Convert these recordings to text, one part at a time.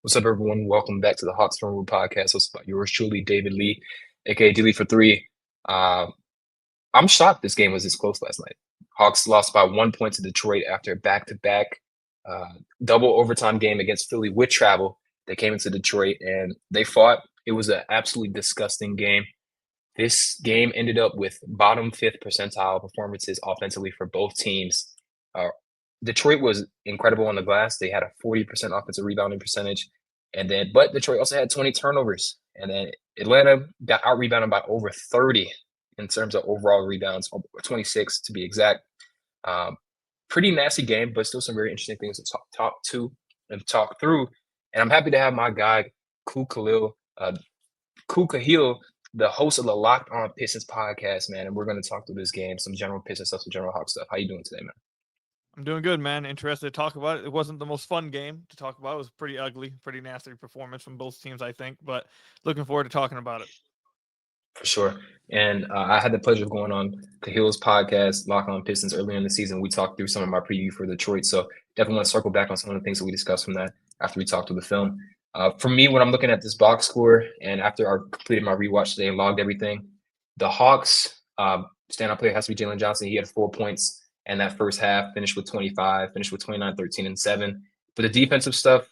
What's up, everyone? Welcome back to the Hawks Film Room podcast. Hosted by yours truly, David Lee, aka D Lee for three. Uh, I'm shocked this game was this close last night. Hawks lost by 1 point to Detroit after a back-to-back uh, double overtime game against Philly with travel. They came into Detroit and they fought. It was an absolutely disgusting game. This game ended up with bottom fifth percentile performances offensively for both teams. Uh, Detroit was incredible on the glass. They had a 40% offensive rebounding percentage. But Detroit also had 20 turnovers. And then Atlanta got out rebounded by over 30 in terms of overall rebounds, 26 to be exact. Um, Pretty nasty game, but still some very interesting things to talk through. And I'm happy to have my guy, Ku Kahil, the host of the Locked On Pistons podcast, man. And we're going to talk through this game, some general Pistons stuff, some general Hawk stuff. How you doing today, man? I'm doing good, man. Interested to talk about it. It wasn't the most fun game to talk about. It was pretty ugly, pretty nasty performance from both teams, I think. But looking forward to talking about it. For sure. And I had the pleasure of going on Kahil's podcast, Lock On Pistons, earlier in the season. We talked through some of my preview for Detroit. So definitely want to circle back on some of the things that we discussed from that after we talked through the film. For me, when I'm looking at this box score and after I completed my rewatch today and logged everything, the Hawks standout player has to be Jalen Johnson. He had 4 points in that first half, finished with 25, finished with 29, 13, and 7. But the defensive stuff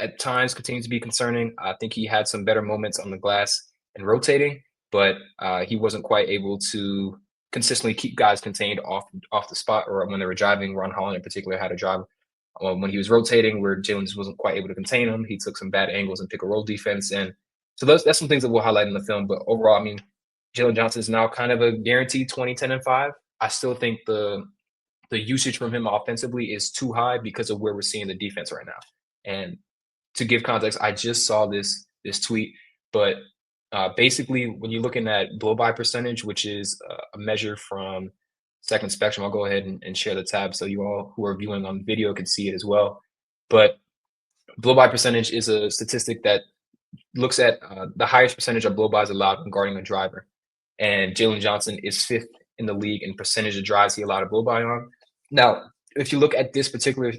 at times continues to be concerning. I think he had some better moments on the glass and rotating, but he wasn't quite able to consistently keep guys contained off the spot or when they were driving. Ron Holland in particular had a drive when he was rotating where Jalen just wasn't quite able to contain him. He took some bad angles and pick and roll defense, and so that's some things that we'll highlight in the film. But overall, I mean, Jalen Johnson is now kind of a guaranteed 20, 10, and 5. I still think the usage from him offensively is too high because of where we're seeing the defense right now. And to give context, I just saw this tweet, but basically, when you're looking at blow by percentage, which is a measure from Second Spectrum, I'll go ahead and share the tab so you all who are viewing on video can see it as well. But blow by percentage is a statistic that looks at the highest percentage of blow bys allowed when guarding a driver. And Jalen Johnson is fifth in the league in percentage of drives he allowed a blow by on. Now, if you look at this particular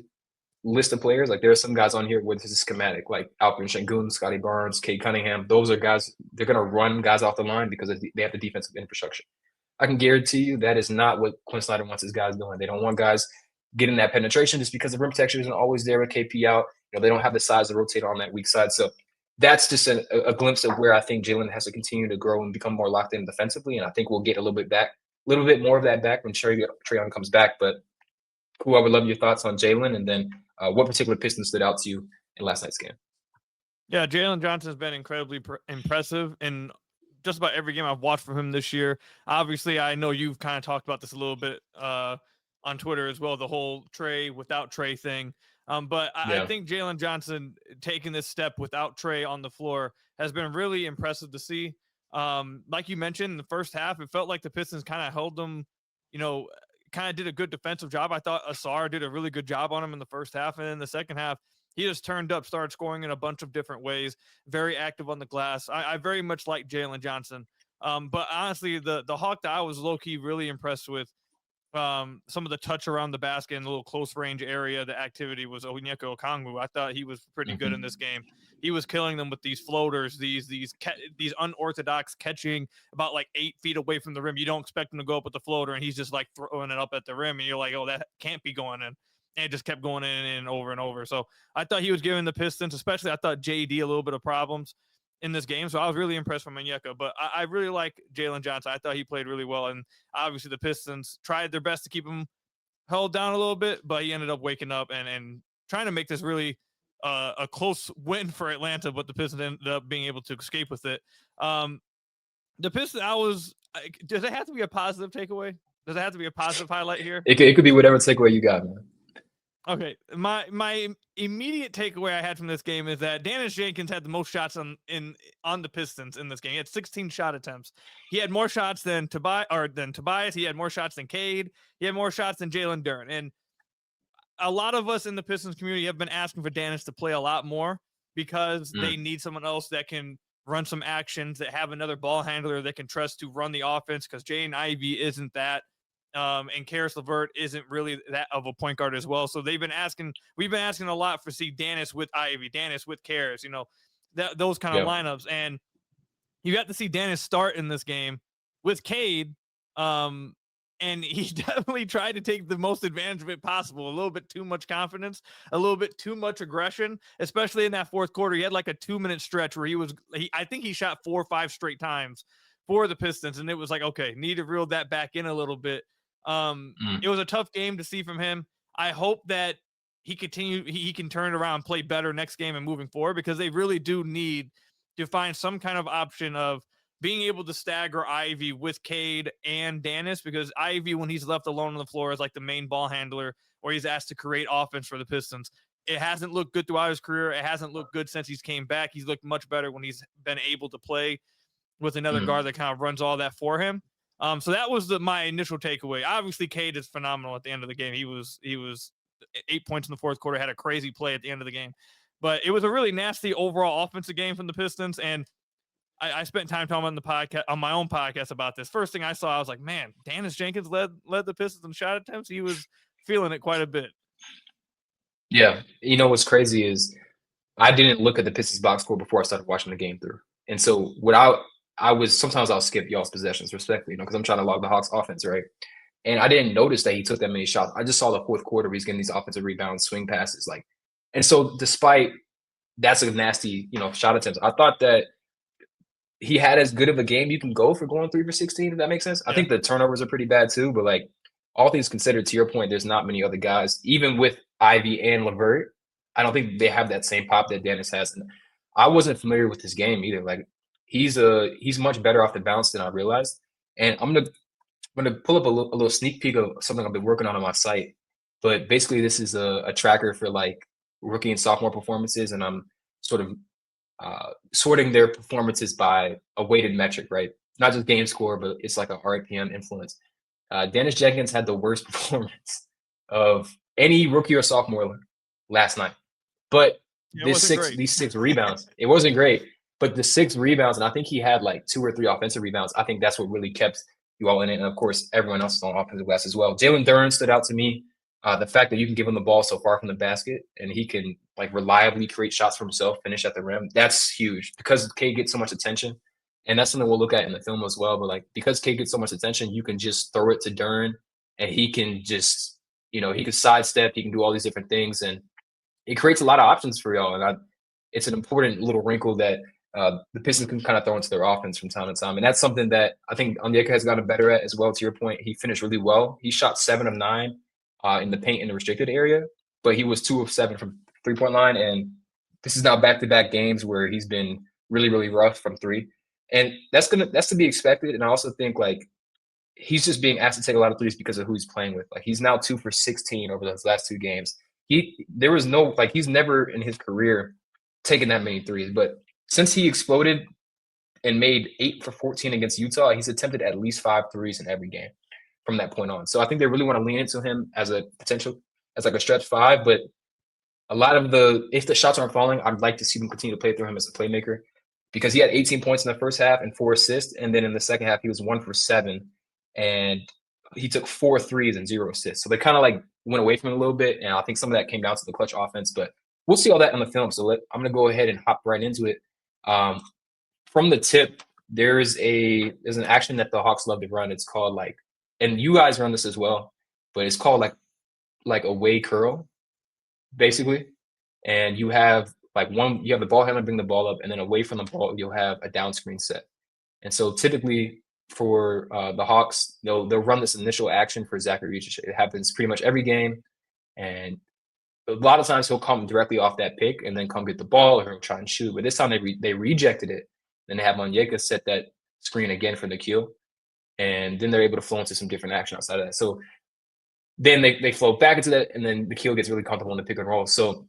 list of players, like there are some guys on here where this is schematic, like Alperen Sengun, Scotty Barnes, Cade Cunningham. Those are guys, they're going to run guys off the line because they have the defensive infrastructure. I can guarantee you that is not what Quin Snyder wants his guys doing. They don't want guys getting that penetration just because the rim protection isn't always there with KP out. They don't have the size to rotate on that weak side. So that's just a glimpse of where I think Jalen has to continue to grow and become more locked in defensively. And I think we'll get a little bit more of that back when Trae Young comes back. But cool, I would love your thoughts on Jalen, and then what particular Pistons stood out to you in last night's game? Yeah, Jalen Johnson has been incredibly impressive in just about every game I've watched from him this year. Obviously, I know you've kind of talked about this a little bit on Twitter as well, the whole Trae without Trae thing. But I Yeah. think Jalen Johnson taking this step without Trae on the floor has been really impressive to see. Like you mentioned in the first half, it felt like the Pistons kind of held them, you know, kind of did a good defensive job. I thought Asar did a really good job on him in the first half. And in the second half, he just turned up, started scoring in a bunch of different ways, very active on the glass. I very much like Jalen Johnson. But honestly, the Hawk that I was low key really impressed with, some of the touch around the basket in the little close range area, the activity was Onyeka Okongwu. I thought he was pretty good in this Mm-hmm. game. He was killing them with these floaters, these unorthodox catching about like 8 feet away from the rim. You don't expect him to go up with the floater, and he's just like throwing it up at the rim, and you're like, oh, that can't be going in. And it just kept going in and over and over. So I thought he was giving the Pistons, especially I thought JD a little bit of problems in this game. So I was really impressed with Onyeka, but I really like Jalen Johnson. I thought he played really well. And obviously the Pistons tried their best to keep him held down a little bit, but he ended up waking up and trying to make this really a close win for Atlanta, but the Pistons ended up being able to escape with it. The Pistons, does it have to be a positive takeaway? Does it have to be a positive highlight here? It could be whatever takeaway you got, man. Okay, my immediate takeaway I had from this game is that Dennis Jenkins had the most shots on the Pistons in this game. He had 16 shot attempts. He had more shots than Tobias. He had more shots than Cade. He had more shots than Jalen Duren. And a lot of us in the Pistons community have been asking for Dennis to play a lot more because they Mm. need someone else that can run some actions, that have another ball handler that can trust to run the offense, because Jaden Ivey isn't that. And Karis LeVert isn't really that of a point guard as well. So we've been asking a lot for see Dennis with Ivy, Dennis with Karis, those kind of lineups. And you got to see Dennis start in this game with Cade. And he definitely tried to take the most advantage of it possible. A little bit too much confidence, a little bit too much aggression, especially in that fourth quarter. He had like a 2-minute stretch where I think he shot 4 or 5 straight times for the Pistons. And it was like, okay, need to reel that back in a little bit. It was a tough game to see from him. I hope that he can turn it around and play better next game and moving forward, because they really do need to find some kind of option of being able to stagger Ivy with Cade and Dennis, because Ivy, when he's left alone on the floor, is like the main ball handler, or he's asked to create offense for the Pistons. It hasn't looked good throughout his career. It hasn't looked good since he's came back. He's looked much better when he's been able to play with another guard that kind of runs all that for him. So that was my initial takeaway. Obviously, Cade is phenomenal at the end of the game. He was 8 points in the fourth quarter, had a crazy play at the end of the game. But it was a really nasty overall offensive game from the Pistons. And I spent time talking on my own podcast about this. First thing I saw, I was like, man, Dennis Jenkins led the Pistons in shot attempts. He was feeling it quite a bit. Yeah. What's crazy is I didn't look at the Pistons box score before I started watching the game through. And so sometimes I'll skip y'all's possessions respectfully, because I'm trying to log the Hawks offense, right? And I didn't notice that he took that many shots. I just saw the fourth quarter where he's getting these offensive rebounds, swing passes. And so despite that's a nasty, shot attempts, I thought that he had as good of a game you can go for going 3 for 16, if that makes sense. Yeah. I think the turnovers are pretty bad too, but all things considered, to your point, there's not many other guys, even with Ivy and LeVert. I don't think they have that same pop that Dennis has. And I wasn't familiar with his game either. He's much better off the bounce than I realized. And I'm gonna pull up a little sneak peek of something I've been working on my site. But basically, this is a tracker for rookie and sophomore performances, and I'm sort of sorting their performances by a weighted metric, right? Not just game score, but it's like a RPM influence. Dennis Jenkins had the worst performance of any rookie or sophomore last night. But these 6 rebounds, it wasn't great. But the 6 rebounds, and I think he had 2 or 3 offensive rebounds. I think that's what really kept you all in it. And of course, everyone else is on offensive glass as well. Jalen Duren stood out to me. The fact that you can give him the ball so far from the basket and he can reliably create shots for himself, finish at the rim, that's huge, because Cade gets so much attention. And that's something we'll look at in the film as well. But because Cade gets so much attention, you can just throw it to Duren and he can just, he can sidestep, he can do all these different things. And it creates a lot of options for y'all. And it's an important little wrinkle that the Pistons can kind of throw into their offense from time to time. And that's something that I think Onyeka has gotten better at as well. To your point, he finished really well. He shot 7 of 9 in the paint in the restricted area, but he was 2 of 7 from 3-point line. And this is now back-to-back games where he's been really, really rough from 3. And that's to be expected. And I also think he's just being asked to take a lot of threes because of who he's playing with. He's now 2 for 16 over those last 2 games. There was no he's never in his career taken that many threes, but since he exploded and made 8 for 14 against Utah, he's attempted at least 5 threes in every game from that point on. So I think they really want to lean into him as a potential, as a stretch 5. But a lot of if the shots aren't falling, I'd like to see them continue to play through him as a playmaker, because he had 18 points in the first half and 4 assists. And then in the second half, he was 1 for 7 and he took 4 threes and 0 assists. So they kind of went away from it a little bit. And I think some of that came down to the clutch offense, but we'll see all that on the film. So I'm going to go ahead and hop right into it. From the tip, there's an action that the Hawks love to run. It's called and you guys run this as well, but it's called like a way curl, basically. And you have you have the ball handler bring the ball up, and then away from the ball, you'll have a down screen set. And so typically for the Hawks, they'll run this initial action for Zacch Risacher. It happens pretty much every game. And a lot of times he'll come directly off that pick and then come get the ball, or he'll try and shoot. But this time they rejected it. Then they have Onyeka set that screen again for the kill. And then they're able to flow into some different action outside of that. So then they flow back into that, and then the Nikhil gets really comfortable in the pick and roll. So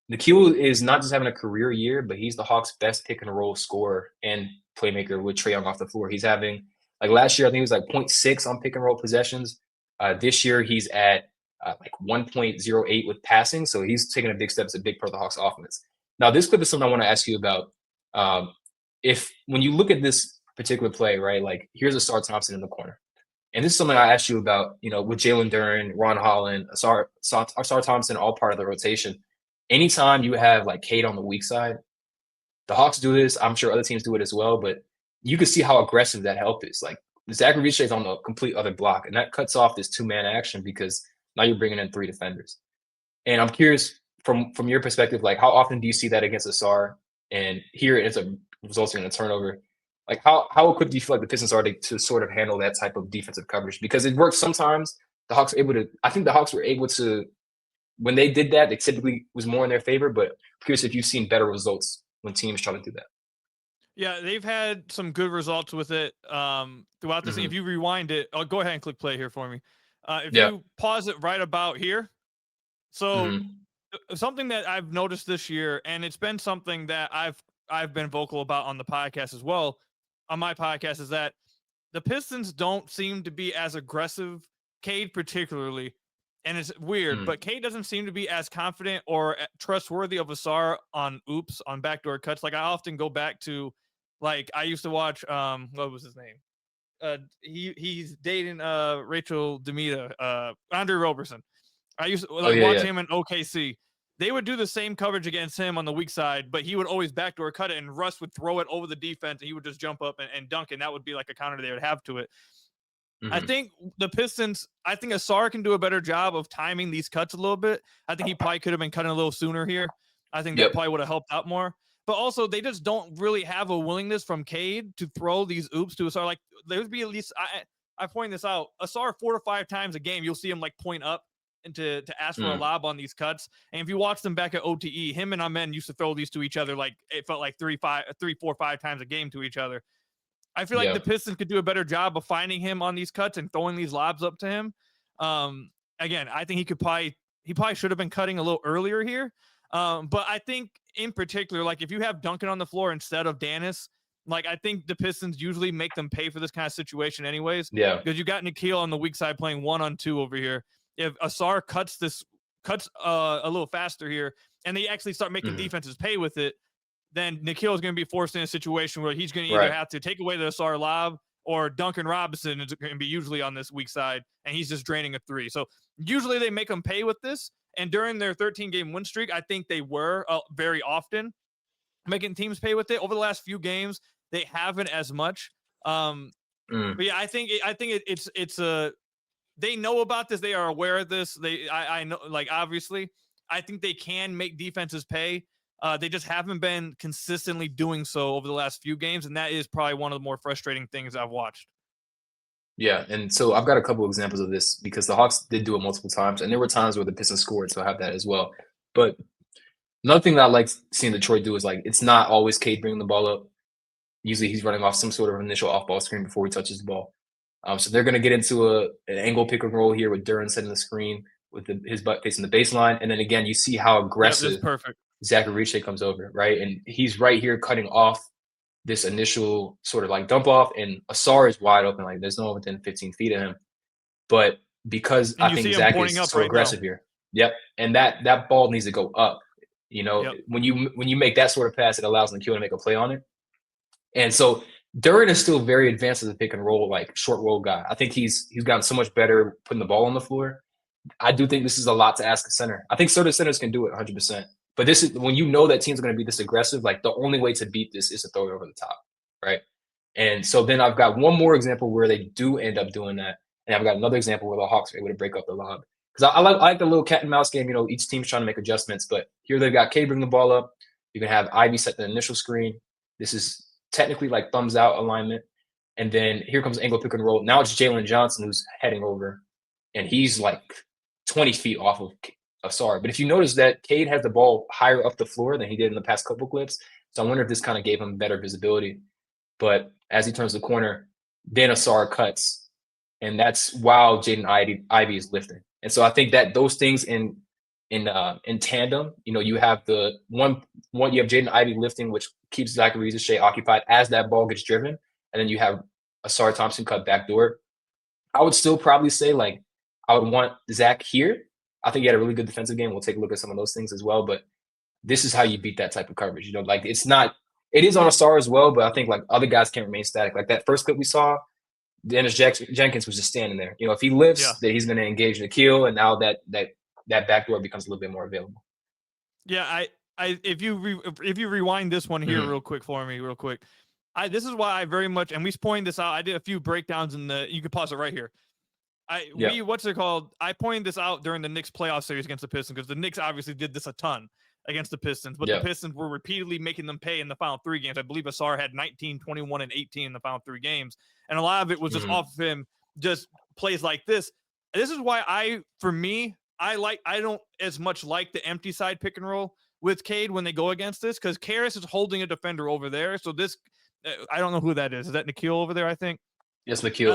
Nikhil is not just having a career year, but he's the Hawks' best pick and roll scorer and playmaker with Trae Young off the floor. He's having, last year, I think he was 0.6 on pick and roll possessions. This year, he's at 1.08 with passing. So he's taking a big step. It's a big part of the Hawks' offense. Now, this clip is something I want to ask you about. When you look at this particular play, right, here's a Star Thompson in the corner. And this is something I asked you about, with Jalen Duren, Ron Holland, Asar Thompson, all part of the rotation. Anytime you have like Cade on the weak side, the Hawks do this. I'm sure other teams do it as well, but you can see how aggressive that help is. Like Zacch is on the complete other block, and that cuts off this 2-man action because now you're bringing in 3 defenders. And I'm curious from your perspective, like how often do you see that against Asar? And here it ends up resulting in a turnover. Like how equipped do you feel like the Pistons are to sort of handle that type of defensive coverage? Because it works sometimes. I think the Hawks were able to, when they did that, it typically was more in their favor. But I'm curious if you've seen better results when teams try to do that. Yeah, they've had some good results with it throughout this. If you rewind it, go ahead and click play here for me. If you pause it right about here. So something that I've noticed this year, and it's been something that I've been vocal about on the podcast as well, on my podcast, is that the Pistons don't seem to be as aggressive, Cade particularly, and it's weird, but Cade doesn't seem to be as confident or trustworthy of Asar on backdoor cuts. Like I often go back to, like I used to watch, what was his name? He's dating Rachel Demita, Andre Roberson. I used to watch him in OKC. They would do the same coverage against him on the weak side, but he would always backdoor cut it, and Russ would throw it over the defense, and he would just jump up and dunk, and that would be like a counter they would have to it. I think the Pistons, I think Asar can do a better job of timing these cuts a little bit. I think he probably could have been cutting a little sooner here. I think that probably would have helped out more. But also, they just don't really have a willingness from Cade to throw these oops to Asar. Like, there would be at least, I point this out, Asar 4 to 5 times a game, you'll see him like point up and to ask for a lob on these cuts. And if you watch them back at OTE, him and Amen used to throw these to each other like it felt like 3, 4, 5 times a game to each other. I feel like the Pistons could do a better job of finding him on these cuts and throwing these lobs up to him. Again, I think he probably should have been cutting a little earlier here. But I think in particular, like if you have Duncan on the floor instead of Danis, like I think the Pistons usually make them pay for this kind of situation anyways. Yeah. Because you got Nikhil on the weak side playing 1-on-2 over here. If Asar cuts a little faster here and they actually start making defenses pay with it, then Nikhil is going to be forced in a situation where he's going to either have to take away the Asar lob, or Duncan Robinson is going to be usually on this weak side, and he's just draining a 3. So usually they make them pay with this. And during their 13-game win streak, I think they were very often making teams pay with it. Over the last few games, they haven't as much. But yeah, I think it's a. They know about this. They are aware of this. I know, like obviously, I think they can make defenses pay. They just haven't been consistently doing so over the last few games, and that is probably one of the more frustrating things I've watched. Yeah, and so I've got a couple examples of this because the Hawks did do it multiple times, and there were times where the Pistons scored, so I have that as well. But another thing that I like seeing Detroit do is like it's not always Cade bringing the ball up. Usually he's running off some sort of initial off-ball screen before he touches the ball. So they're going to get into an angle pick and roll here with Duren setting the screen with his butt facing the baseline, and then again you see how aggressive Zacch Risacher comes over, right? And he's right here cutting off this initial sort of like dump off, and Asar is wide open. Like there's no one within 15 feet of him. But because I think Zacch is so aggressive here. Yep. And that ball needs to go up. When you make that sort of pass, it allows Nikhil to make a play on it. And so Duren is still very advanced as a pick and roll, like short roll guy. I think he's gotten so much better putting the ball on the floor. I do think this is a lot to ask a center. I think certain centers can do it 100%. But this is when you know that team's going to be this aggressive, like the only way to beat this is to throw it over the top, right? And so then I've got one more example where they do end up doing that. And I've got another example where the Hawks are able to break up the lob. Because I like the little cat and mouse game. Each team's trying to make adjustments. But here they've got Cade bring the ball up. You can have Ivy set the initial screen. This is technically like thumbs out alignment. And then here comes angle pick and roll. Now it's Jalen Johnson who's heading over. And he's like 20 feet off of Asar. But if you notice that Cade has the ball higher up the floor than he did in the past couple clips. So I wonder if this kind of gave him better visibility. But as he turns the corner, then Asar cuts. And that's while Jaden Ivey is lifting. And so I think that those things in tandem, you have the one you have Jaden Ivey lifting, which keeps Zacch Risacher occupied as that ball gets driven. And then you have Asar Thompson cut backdoor. I would still probably say like I would want Zacch here. I think he had a really good defensive game. We'll take a look at some of those things as well. But this is how you beat that type of coverage. Like it is on Asar as well, but I think like other guys can't remain static. Like that first clip we saw, Dennis Jenkins was just standing there. You know, if he lifts, that he's going to engage Nikhil, and now that backdoor becomes a little bit more available. Yeah, if you rewind this one here real quick for me, this is why I very much, and we pointed this out. I did a few breakdowns you could pause it right here. I pointed this out during the Knicks playoff series against the Pistons, because the Knicks obviously did this a ton against the Pistons, but the Pistons were repeatedly making them pay in the final 3 games. I believe Asar had 19, 21, and 18 in the final 3 games. And a lot of it was just off of him, just plays like this. This is why I don't as much like the empty side pick and roll with Cade when they go against this, because Karras is holding a defender over there. So this, I don't know who that is. Is that Nikhil over there, I think? Yes, Nikhil.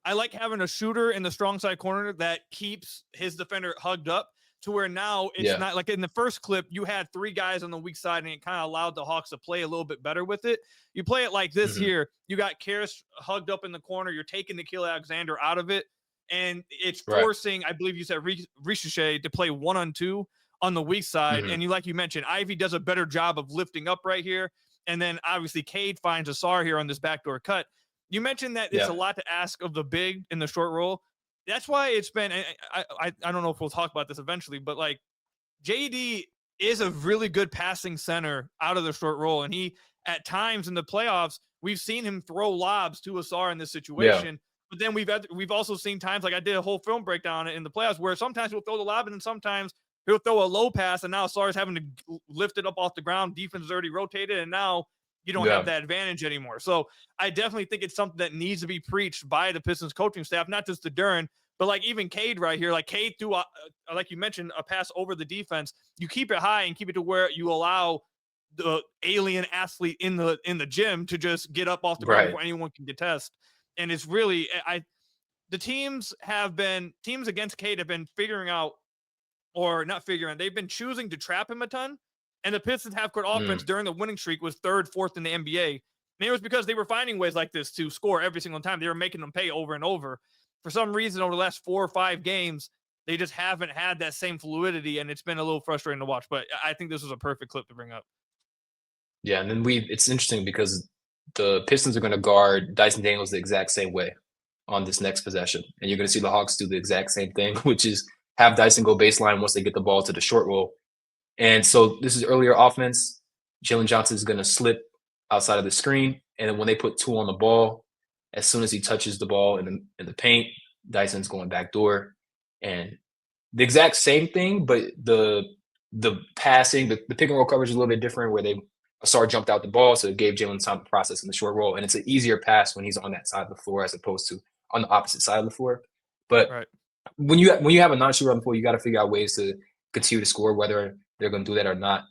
I like having a shooter in the strong side corner that keeps his defender hugged up, to where now it's not like in the first clip, you had 3 guys on the weak side and it kind of allowed the Hawks to play a little bit better with it. You play it like this here. You got Karras hugged up in the corner. You're taking Nikhil Alexander out of it. And it's forcing, I believe you said, Risacher to play 1-on-2 on the weak side. And like you mentioned, Ivy does a better job of lifting up right here. And then obviously Cade finds Asar here on this backdoor cut. You mentioned that it's a lot to ask of the big in the short roll. That's why it's been, I don't know if we'll talk about this eventually, but like JD is a really good passing center out of the short roll. And he, at times in the playoffs, we've seen him throw lobs to Asar in this situation. But then we've also seen times, like I did a whole film breakdown in the playoffs, where sometimes he'll throw the lob and then sometimes he'll throw a low pass, and now Asar's having to lift it up off the ground. Defense is already rotated, and now you don't have that advantage anymore. So I definitely think it's something that needs to be preached by the Pistons coaching staff, not just the Duren, but like even Cade right here. Like Cade threw, like you mentioned, a pass over the defense. You keep it high and keep it to where you allow the alien athlete in the gym to just get up off the ground before anyone can contest. And it's really, the teams against Cade have been figuring out, or not figuring, they've been choosing to trap him a ton. And the Pistons half-court offense during the winning streak was 3rd, 4th in the NBA. And it was because they were finding ways like this to score every single time. They were making them pay over and over. For some reason, over the last 4 or 5 games, they just haven't had that same fluidity, and it's been a little frustrating to watch. But I think this was a perfect clip to bring up. Yeah, and then it's interesting because the Pistons are going to guard Dyson Daniels the exact same way on this next possession. And you're going to see the Hawks do the exact same thing, which is have Dyson go baseline once they get the ball to the short roll. And so this is earlier offense. Jalen Johnson is going to slip outside of the screen. And then when they put 2 on the ball, as soon as he touches the ball in the paint, Dyson's going backdoor. And the exact same thing, but the passing, the pick and roll coverage is a little bit different, where Asar jumped out the ball, so it gave Jalen time to process in the short roll. And it's an easier pass when he's on that side of the floor as opposed to on the opposite side of the floor. But when you have a non-shooter on the floor, you got to figure out ways to continue to score, whether they're going to do that or not.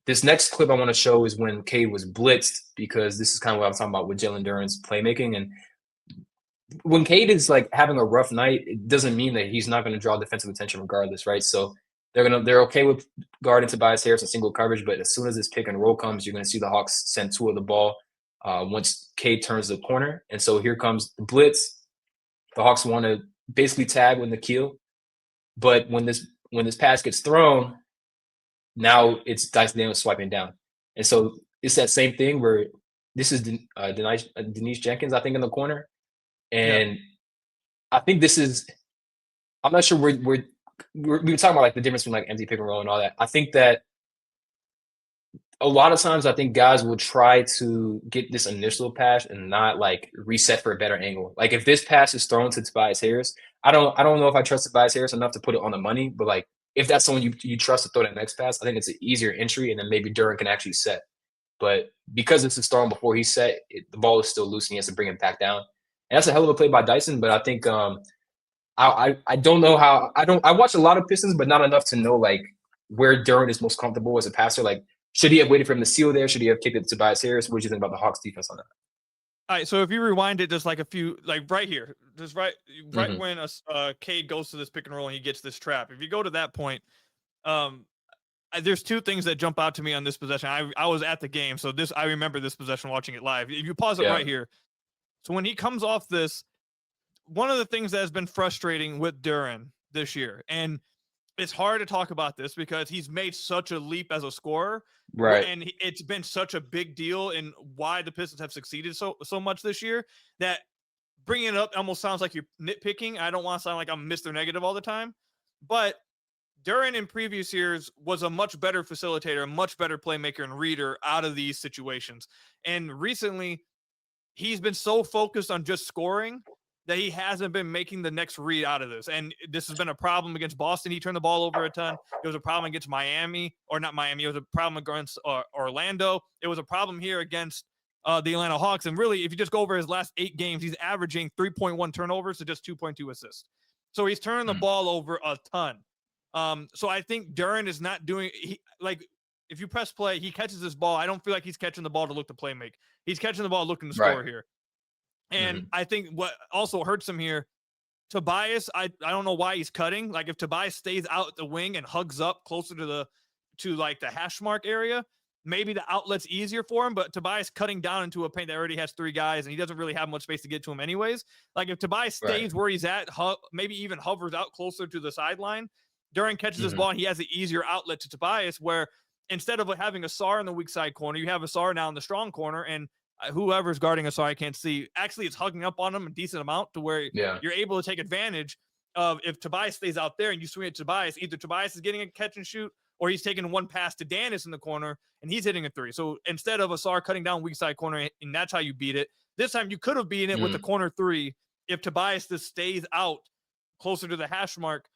This next clip I want to show is when Cade was blitzed, because this is kind of what I'm talking about with Jalen Duren's playmaking. And when Cade is like having a rough night, it doesn't mean that he's not going to draw defensive attention regardless, right? So they're okay with guarding Tobias Harris in single coverage, but as soon as this pick and roll comes, you're going to see the Hawks send 2 of the ball once Cade turns the corner. And so here comes the blitz. The Hawks want to basically tag with Nikhil, but when this pass gets thrown, now it's Dyson Daniels swiping down. And so it's that same thing where this is Denise Jenkins, I think, in the corner. And I think this is, I'm not sure we were talking about like the difference between like empty pick and roll and all that. I think that a lot of times I think guys will try to get this initial pass and not like reset for a better angle. Like if this pass is thrown to Tobias Harris, I don't know if I trust Tobias Harris enough to put it on the money, but like if that's someone you trust to throw that next pass, I think it's an easier entry, and then maybe Duren can actually set. But because this is thrown before he set, the ball is still loose and he has to bring it back down. And that's a hell of a play by Dyson, but I think I don't know how I watch a lot of Pistons, but not enough to know like where Duren is most comfortable as a passer. Like, should he have waited for him to seal there? Should he have kicked it to Tobias Harris? What do you think about the Hawks defense on that? All right, so if you rewind it just like a few, like right here, just right when Cade goes to this pick and roll and he gets this trap. If you go to that point, there's 2 things that jump out to me on this possession. I was at the game, so I remember this possession watching it live. If you pause it right here, so when he comes off this, one of the things that has been frustrating with Duren this year, and it's hard to talk about this because he's made such a leap as a scorer, Right. and it's been such a big deal in why the Pistons have succeeded so much this year that bringing it up almost sounds like you're nitpicking. I don't want to sound like I'm Mr. Negative all the time, but Duren in previous years was a much better facilitator, a much better playmaker and reader out of these situations. And recently, he's been so focused on just scoring that he hasn't been making the next read out of this. And this has been a problem against Boston. He turned the ball over a ton. It was a problem against Miami, or not Miami. It was a problem against Orlando. It was a problem here against the Atlanta Hawks. And really, if you just go over his last 8 games, he's averaging 3.1 turnovers to just 2.2 assists. So he's turning the ball over a ton. So I think Duren is not doing like if you press play, he catches this ball. I don't feel like he's catching the ball to look to play make. He's catching the ball looking to score here. And I think what also hurts him here, Tobias, I don't know why he's cutting. Like if Tobias stays out the wing and hugs up closer to like the hash mark area, maybe the outlet's easier for him, but Tobias cutting down into a paint that already has 3 guys and he doesn't really have much space to get to him anyways. Like if Tobias stays where he's at, maybe even hovers out closer to the sideline, Duren catches this ball and he has an easier outlet to Tobias where instead of having a Sar in the weak side corner, you have a Sar now in the strong corner, and whoever's guarding a Sar, I can't see. Actually, it's hugging up on him a decent amount to where you're able to take advantage of if Tobias stays out there and you swing at Tobias, either Tobias is getting a catch and shoot or he's taking one pass to Danis in the corner and he's hitting a 3. So instead of a Sar cutting down weak side corner, and that's how you beat it. This time you could have beaten it with the corner 3 if Tobias just stays out closer to the hash mark.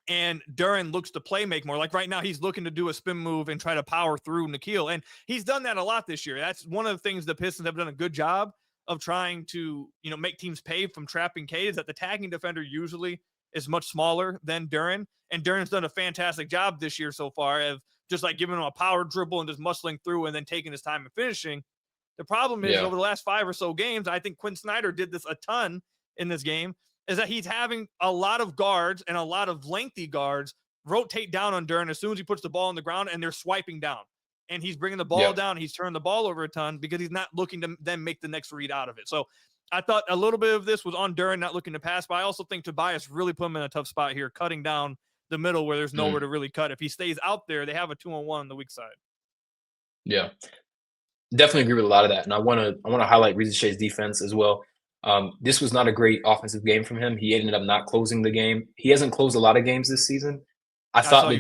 And Duren looks to play make more. Like right now, he's looking to do a spin move and try to power through Nikhil. And he's done that a lot this year. That's one of the things the Pistons have done a good job of trying to, make teams pay from trapping Cade, is that the tagging defender usually is much smaller than Duren. And Duren's done a fantastic job this year so far of just like giving him a power dribble and just muscling through and then taking his time and finishing. The problem is over the last 5 or so games, I think Quin Snyder did this a ton in this game, is that he's having a lot of guards and a lot of lengthy guards rotate down on Duren as soon as he puts the ball on the ground and they're swiping down. And he's bringing the ball down. He's turning the ball over a ton because he's not looking to then make the next read out of it. So I thought a little bit of this was on Duren not looking to pass, but I also think Tobias really put him in a tough spot here, cutting down the middle where there's nowhere to really cut. If he stays out there, they have a 2-on-1 on the weak side. Yeah, definitely agree with a lot of that. And I want to highlight Risacher's defense as well. This was not a great offensive game from him. He ended up not closing the game. He hasn't closed a lot of games this season. I thought the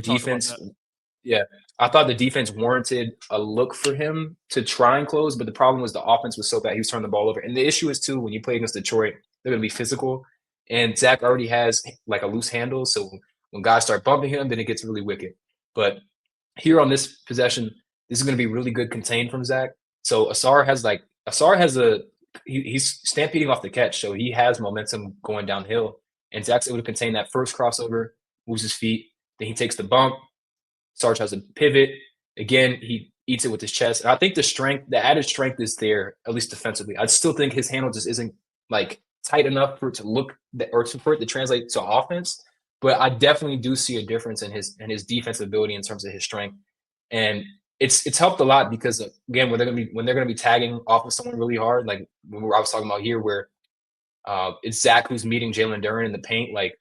defense warranted a look for him to try and close, but the problem was the offense was so bad. He was turning the ball over. And the issue is too, when you play against Detroit, they're going to be physical. And Zacch already has like a loose handle. So when guys start bumping him, then it gets really wicked. But here on this possession, this is going to be really good contained from Zacch. So Asar has he's stampeding off the catch, so he has momentum going downhill. And Zacch's able to contain that first crossover, moves his feet, then he takes the bump. Sarge has a pivot. Again, he eats it with his chest. And I think the added strength is there, at least defensively. I still think his handle just isn't like tight enough for it to look or for it to translate to offense. But I definitely do see a difference in his defensive ability in terms of his strength. And it's helped a lot because again, when they're gonna be tagging off of someone really hard, like I was talking about here, where it's Zacch who's meeting Jalen Duren in the paint. Like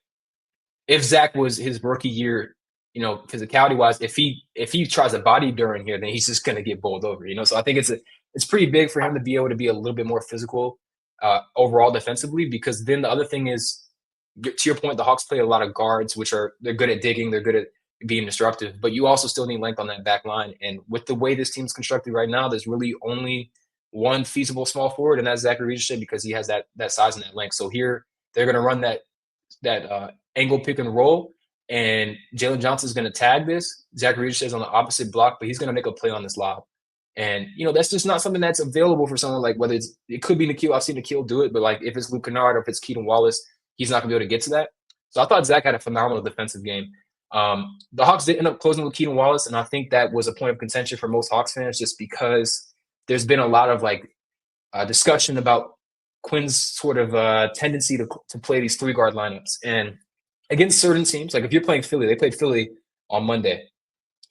if Zacch was his rookie year, physicality wise, if he tries to body Duren here, then he's just gonna get bowled over. So I think it's pretty big for him to be able to be a little bit more physical overall defensively, because then the other thing is, to your point, the Hawks play a lot of guards, they're good at digging, they're good at being disruptive, but you also still need length on that back line. And with the way this team's constructed right now, there's really only one feasible small forward, and that's Zacch Risacher, because he has that size and that length. So here they're going to run that angle pick and roll, and Jalen Johnson's going to tag this. Zacch Risacher is on the opposite block, but he's going to make a play on this lob. And that's just not something that's available for someone like, whether it could be Nikhil. I've seen Nikhil do it, but like if it's Luke Kennard or if it's Keaton Wallace, he's not going to be able to get to that. So I thought Zacch had a phenomenal defensive game. The Hawks did end up closing with Keaton Wallace, and I think that was a point of contention for most Hawks fans, just because there's been a lot of discussion about Quin's sort of tendency to play these 3-guard lineups. And against certain teams, like if you're playing Philly, they played Philly on Monday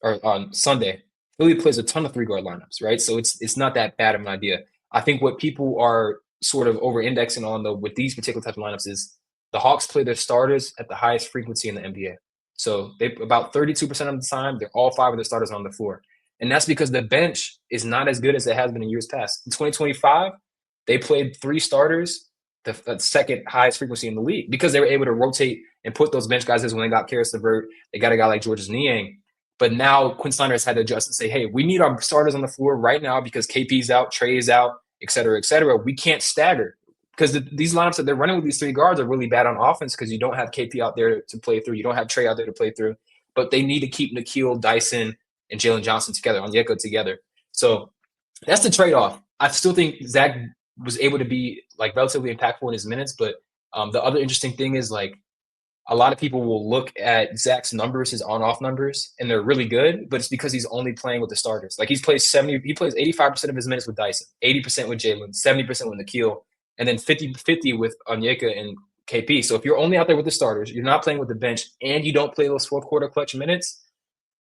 or on Sunday. Philly plays a ton of 3-guard lineups, right? So it's not that bad of an idea. I think what people are sort of over-indexing on, though, with these particular types of lineups is the Hawks play their starters at the highest frequency in the NBA. So they about 32% of the time, they're all 5 of the starters on the floor. And that's because the bench is not as good as it has been in years past. In 2025, they played 3 starters, the second highest frequency in the league, because they were able to rotate and put those bench guys in when they got Karis LeVert. They got a guy like Georges Niang. But now Quin Snyder has had to adjust and say, hey, we need our starters on the floor right now because KP's out, Trae is out, et cetera, et cetera. We can't stagger. Because these lineups that they're running with these 3 guards are really bad on offense because you don't have KP out there to play through. You don't have Trae out there to play through. But they need to keep Nikhil, Dyson, and Jalen Johnson together, Onyeka together. So that's the trade-off. I still think Zacch was able to be like relatively impactful in his minutes. But the other interesting thing is like a lot of people will look at Zach's numbers, his on-off numbers, and they're really good, but it's because he's only playing with the starters. Like he plays 85% of his minutes with Dyson, 80% with Jalen, 70% with Nikhil, and then 50-50 with Onyeka and KP. So if you're only out there with the starters, you're not playing with the bench, and you don't play those fourth quarter clutch minutes,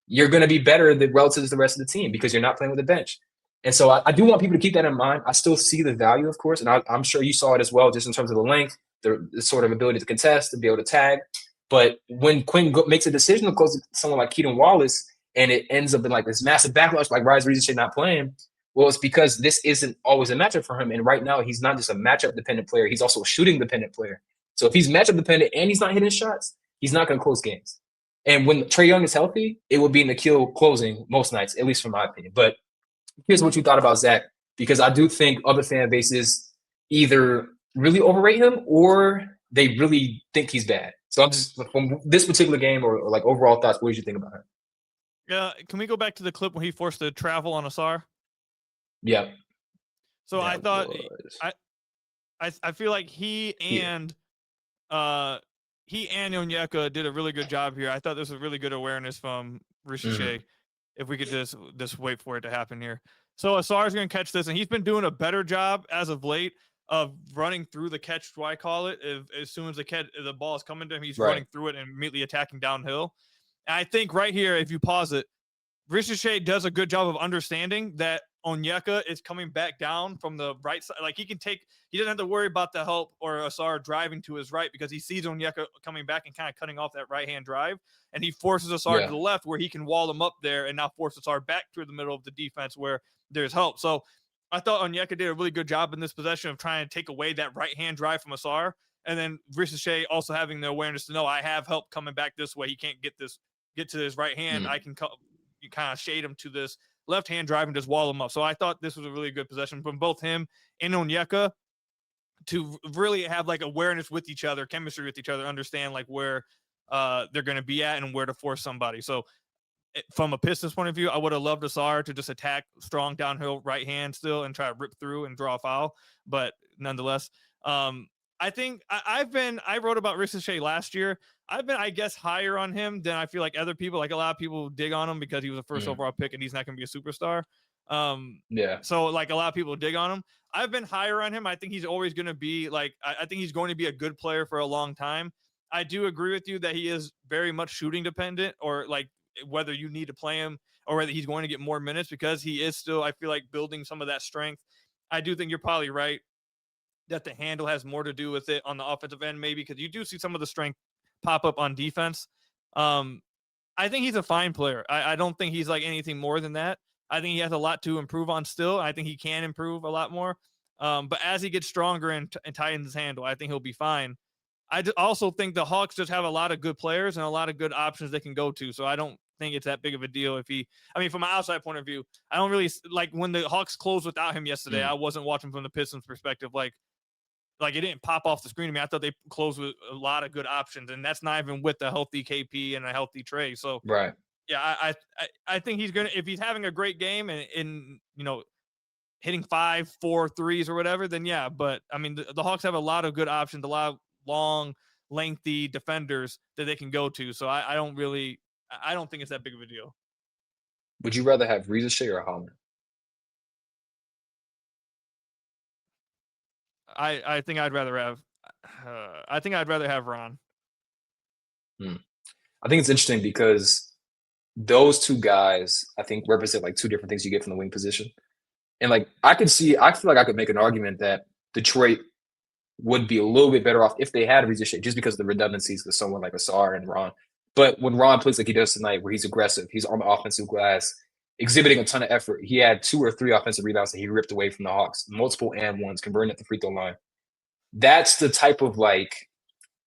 you're going to be better relative to the rest of the team because you're not playing with the bench. And so I do want people to keep that in mind. I still see the value, of course, and I'm sure you saw it as well, just in terms of the length, the sort of ability to contest, to be able to tag. But when Quin makes a decision to close someone like Keaton Wallace and it ends up in like this massive backlash, like Risacher not playing, well, it's because this isn't always a matchup for him. And right now, he's not just a matchup-dependent player. He's also a shooting-dependent player. So if he's matchup-dependent and he's not hitting shots, he's not going to close games. And when Trae Young is healthy, it will be Nikhil closing most nights, at least from my opinion. But here's what you thought about Zacch, because I do think other fan bases either really overrate him or they really think he's bad. So I'm just from this particular game or like overall thoughts, what did you think about him? Yeah, can we go back to the clip when he forced the travel on Ausar? Yeah. So I thought I feel like he and Onyeka did a really good job here. I thought this was really good awareness from Risacher. If we could just wait for it to happen here. So Ausar is going to catch this, and he's been doing a better job as of late of running through the catch, do I call it? As soon as the ball is coming to him, he's running through it and immediately attacking downhill. And I think right here, if you pause it, Risacher does a good job of understanding that Onyeka is coming back down from the right side. Like he doesn't have to worry about the help or Ausar driving to his right because he sees Onyeka coming back and kind of cutting off that right-hand drive. And he forces Ausar to the left where he can wall him up there and now force Ausar back through the middle of the defense where there's help. So I thought Onyeka did a really good job in this possession of trying to take away that right-hand drive from Ausar. And then Risacher also having the awareness to know I have help coming back this way. He can't get to his right hand. I can you kind of shade him to this left-hand drive and just wall him up. So I thought this was a really good possession from both him and Onyeka to really have like awareness with each other, chemistry with each other, understand like where they're going to be at and where to force somebody. So from a Pistons point of view, I would have loved Ausar to just attack strong downhill right hand still and try to rip through and draw a foul. But nonetheless, I think I wrote about Risacher last year. I've been, I guess, higher on him than I feel like other people. Like a lot of people dig on him because he was a first overall pick and he's not going to be a superstar. So like a lot of people dig on him. I've been higher on him. I think he's always going to be like, I think he's going to be a good player for a long time. I do agree with you that he is very much shooting dependent, or like whether you need to play him or whether he's going to get more minutes because he is still, I feel like, building some of that strength. I do think you're probably right that the handle has more to do with it on the offensive end, maybe because you do see some of the strength pop up on defense. I think he's a fine player. I don't think he's like anything more than that. I think he has a lot to improve on still. I think he can improve a lot more. But as he gets stronger and tightens his handle, I think he'll be fine. I also think the Hawks just have a lot of good players and a lot of good options they can go to. So I don't think it's that big of a deal if from an outside point of view, I don't really like when the Hawks closed without him yesterday. I wasn't watching from the Pistons perspective. Like it didn't pop off the screen to me. I thought they closed with a lot of good options, and that's not even with a healthy KP and a healthy Trae. So yeah, I think he's gonna, if he's having a great game and hitting 5, 4 threes or whatever, then yeah. But I mean, the Hawks have a lot of good options, a lot of long, lengthy defenders that they can go to. So I don't think it's that big of a deal. Would you rather have Risacher or Holler? I think I'd rather have. I think I'd rather have Ron. I think it's interesting because those two guys, I think, represent like two different things you get from the wing position. And like I feel like I could make an argument that Detroit would be a little bit better off if they had Risacher, just because of the redundancies with someone like Ausar and Ron. But when Ron plays like he does tonight, where he's aggressive, he's on the offensive glass, exhibiting a ton of effort. He had 2 or 3 offensive rebounds that he ripped away from the Hawks, multiple and ones, converting at the free throw line. That's the type of like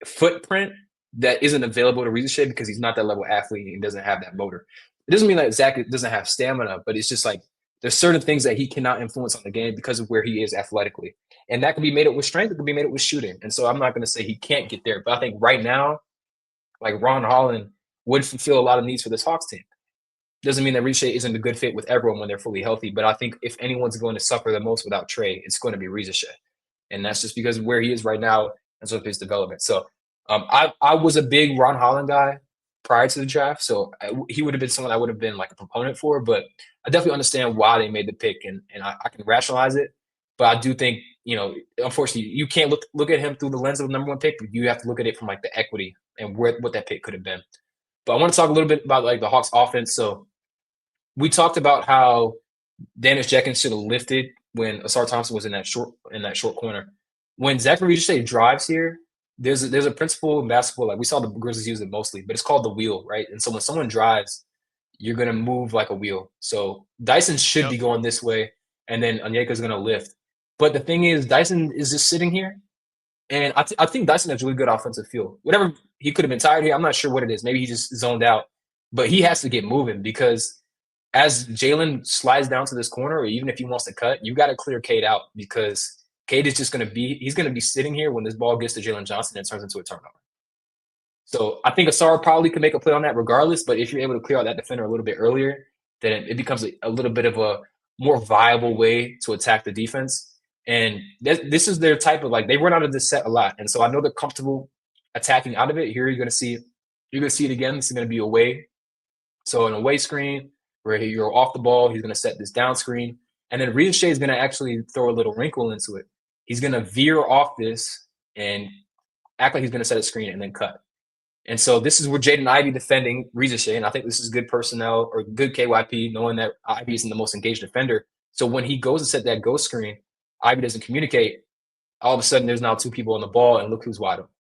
footprint that isn't available to Risacher because he's not that level athlete and doesn't have that motor. It doesn't mean that Zacch doesn't have stamina, but it's just like there's certain things that he cannot influence on the game because of where he is athletically. And that can be made up with strength, it can be made up with shooting. And so I'm not going to say he can't get there, but I think right now, like Ron Holland would fulfill a lot of needs for this Hawks team. Doesn't mean that Risacher isn't a good fit with everyone when they're fully healthy, but I think if anyone's going to suffer the most without Trae, it's going to be Risacher. And that's just because of where he is right now and sort of his development. So I was a big Ron Holland guy prior to the draft, so he would have been someone I would have been like a proponent for, but I definitely understand why they made the pick, and I can rationalize it. But I do think, unfortunately, you can't look at him through the lens of the number 1 pick. You have to look at it from like the equity and what that pick could have been. But I want to talk a little bit about like the Hawks offense. So we talked about how Dennis Jenkins should have lifted when Asar Thompson was in that short corner. When Zacch Risacher drives here, there's a principle in basketball, like we saw the Grizzlies use it mostly, but it's called the wheel, right? And so when someone drives, you're gonna move like a wheel. So Dyson should be going this way, and then Onyeka is gonna lift. But the thing is, Dyson is just sitting here, and I think Dyson has really good offensive feel. Whatever, he could have been tired here. I'm not sure what it is. Maybe he just zoned out, but he has to get moving because as Jalen slides down to this corner, or even if he wants to cut, you got to clear Cade out because Cade is just going to be sitting here when this ball gets to Jalen Johnson and it turns into a turnover. So I think Asar probably could make a play on that regardless, but if you're able to clear out that defender a little bit earlier, then it becomes a little bit of a more viable way to attack the defense. And this is their type of, like, they run out of this set a lot. And so I know they're comfortable attacking out of it. Here you're going to see it again. This is going to be away. So an away screen where you're off the ball, he's going to set this down screen. And then Risacher is going to actually throw a little wrinkle into it. He's going to veer off this and act like he's going to set a screen and then cut. And so this is where Jaden Ivey defending Risacher, and I think this is good personnel or good KYP, knowing that Ivey isn't the most engaged defender. So when he goes to set that ghost screen, Ivey doesn't communicate. All of a sudden, there's now 2 people on the ball, and look who's wide open.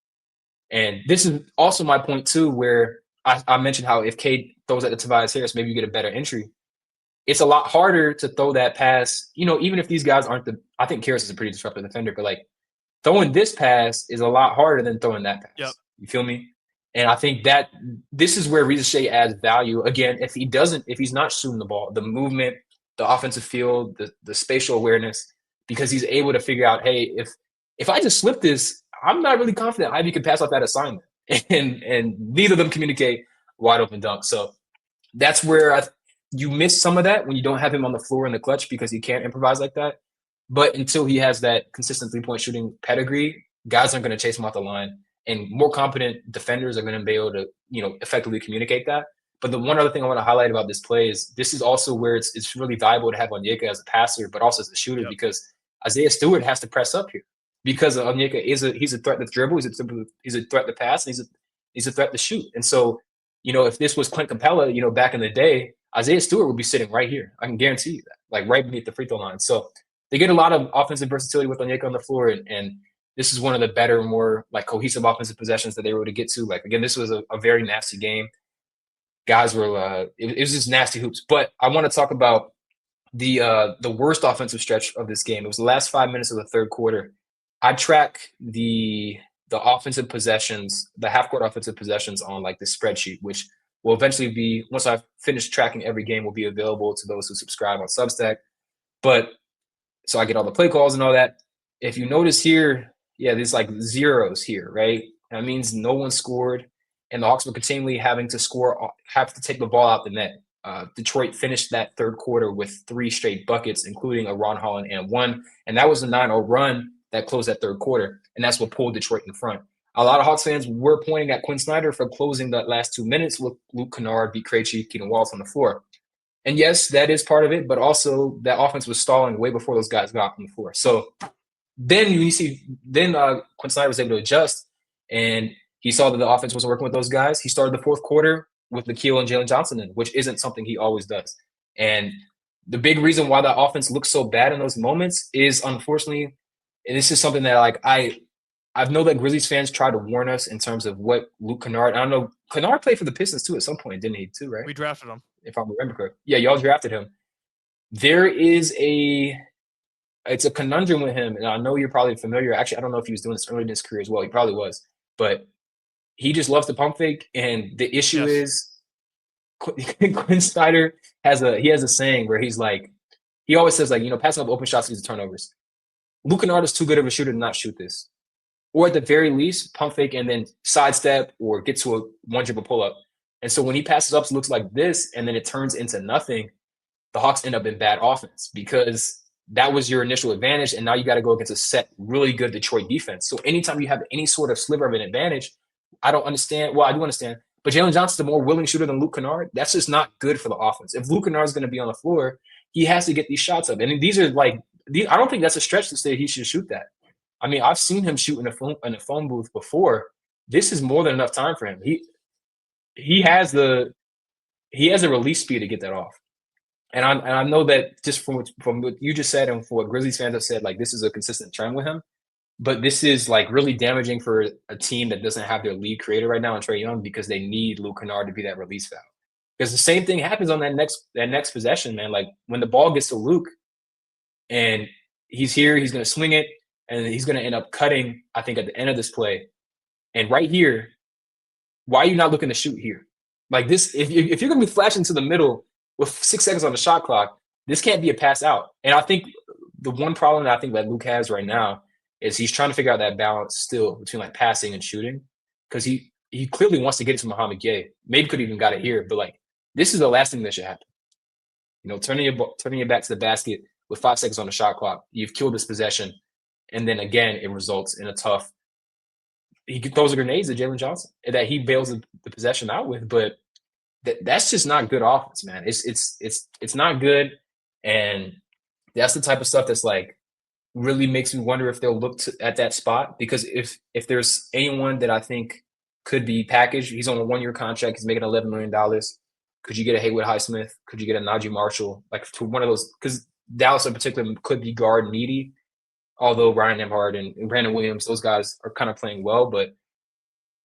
And this is also my point, too, where I mentioned how if Cade throws at the Tobias Harris, maybe you get a better entry. It's a lot harder to throw that pass, even if these guys aren't I think Harris is a pretty disruptive defender, but like throwing this pass is a lot harder than throwing that pass. Yep. You feel me? And I think that this is where Risacher adds value. Again, if he's not shooting the ball, the movement, the offensive field, the spatial awareness, because he's able to figure out, hey, if I just slip this, I'm not really confident Ivy can pass off that assignment. And neither of them communicate wide open dunk. So that's where you miss some of that when you don't have him on the floor in the clutch because he can't improvise like that. But until he has that consistent 3-point shooting pedigree, guys aren't going to chase him off the line. And more competent defenders are going to be able to, effectively communicate that. But the one other thing I want to highlight about this play is this is also where it's really valuable to have Onyeka as a passer, but also as a shooter, because Isaiah Stewart has to press up here because Onyeka he's a threat to dribble, he's a threat to pass, and he's a threat to shoot. And so, if this was Clint Capella, back in the day, Isaiah Stewart would be sitting right here. I can guarantee you that, like right beneath the free throw line. So they get a lot of offensive versatility with Onyeka on the floor, and this is one of the better, more like cohesive offensive possessions that they were able to get to. Like, again, this was a very nasty game. Guys were it was just nasty hoops. But I want to talk about the worst offensive stretch of this game. It was the last 5 minutes of the third quarter. I track the offensive possessions, the half-court offensive possessions on like this spreadsheet, which will eventually be, once I've finished tracking every game, will be available to those who subscribe on Substack. But so I get all the play calls and all that. If you notice here, there's like zeros here, right? That means no one scored, and the Hawks were continually having to take the ball out the net. Detroit finished that third quarter with 3 straight buckets, including a Ron Holland and one, and that was a 9-0 run that closed that third quarter, and that's what pulled Detroit in front. A lot of Hawks fans were pointing at Quin Snyder for closing that last 2 minutes with Luke Kennard, beat Krejci, Keaton Wallace on the floor. And yes, that is part of it, but also that offense was stalling way before those guys got on the floor. So then Quin Snyder was able to adjust, and he saw that the offense wasn't working with those guys. He started the fourth quarter with Nikhil and Jalen Johnson in, which isn't something he always does. And the big reason why that offense looks so bad in those moments is, unfortunately, and this is something that I know that Grizzlies fans tried to warn us in terms of what Luke Kennard. I don't know. Kennard played for the Pistons too at some point, didn't he? Too, right? We drafted him. If I remember correctly. Yeah, y'all drafted him. There is it's a conundrum with him, and I know you're probably familiar. Actually, I don't know if he was doing this early in his career as well. He probably was, but he just loves to pump fake. And the issue is, Quin Snyder has a saying where he's like, he always says like, passing up open shots leads to turnovers. Luke Kennard is too good of a shooter to not shoot this, or at the very least, pump fake and then sidestep or get to a one dribble pull up. And so when he passes up, it looks like this, and then it turns into nothing. The Hawks end up in bad offense because that was your initial advantage, and now you got to go against a set, really good Detroit defense. So anytime you have any sort of sliver of an advantage, I don't understand. Well, I do understand, but Jalen Johnson's a more willing shooter than Luke Kennard. That's just not good for the offense. If Luke Kennard is going to be on the floor, he has to get these shots up. And these are like, I don't think that's a stretch to say he should shoot that. I mean, I've seen him shoot in a phone booth before. This is more than enough time for him. He has the release speed to get that off. And I know that just from what you just said and for what Grizzlies fans have said, like this is a consistent trend with him. But this is like really damaging for a team that doesn't have their lead creator right now in Trae Young, because they need Luke Kennard to be that release valve. Because the same thing happens on that next possession, man. Like when the ball gets to Luke and he's here, he's going to swing it, and he's going to end up cutting, I think, at the end of this play. And right here, why are you not looking to shoot here? Like this, if you're going to be flashing to the middle with 6 seconds on the shot clock, this can't be a pass out. And I think the one problem that I think that Luke has right now is he's trying to figure out that balance still between like passing and shooting, because he clearly wants to get it to Muhammad Gay. Maybe could even got it here, but like this is the last thing that should happen. Turning your back to the basket with 5 seconds on the shot clock, you've killed this possession, and then again it results in a tough. He throws a grenade at Jalen Johnson that he bails the possession out with, but that's just not good offense, man. It's not good, and that's the type of stuff that's like really makes me wonder if they'll look at that spot, because if there's anyone that I think could be packaged, he's on a 1-year contract, he's making $11 million. Could you get a Haywood Highsmith? Could you get a Najee Marshall? Like to one of those, because Dallas in particular could be guard needy, although Ryan Nembhard and Brandon Williams, those guys are kind of playing well, but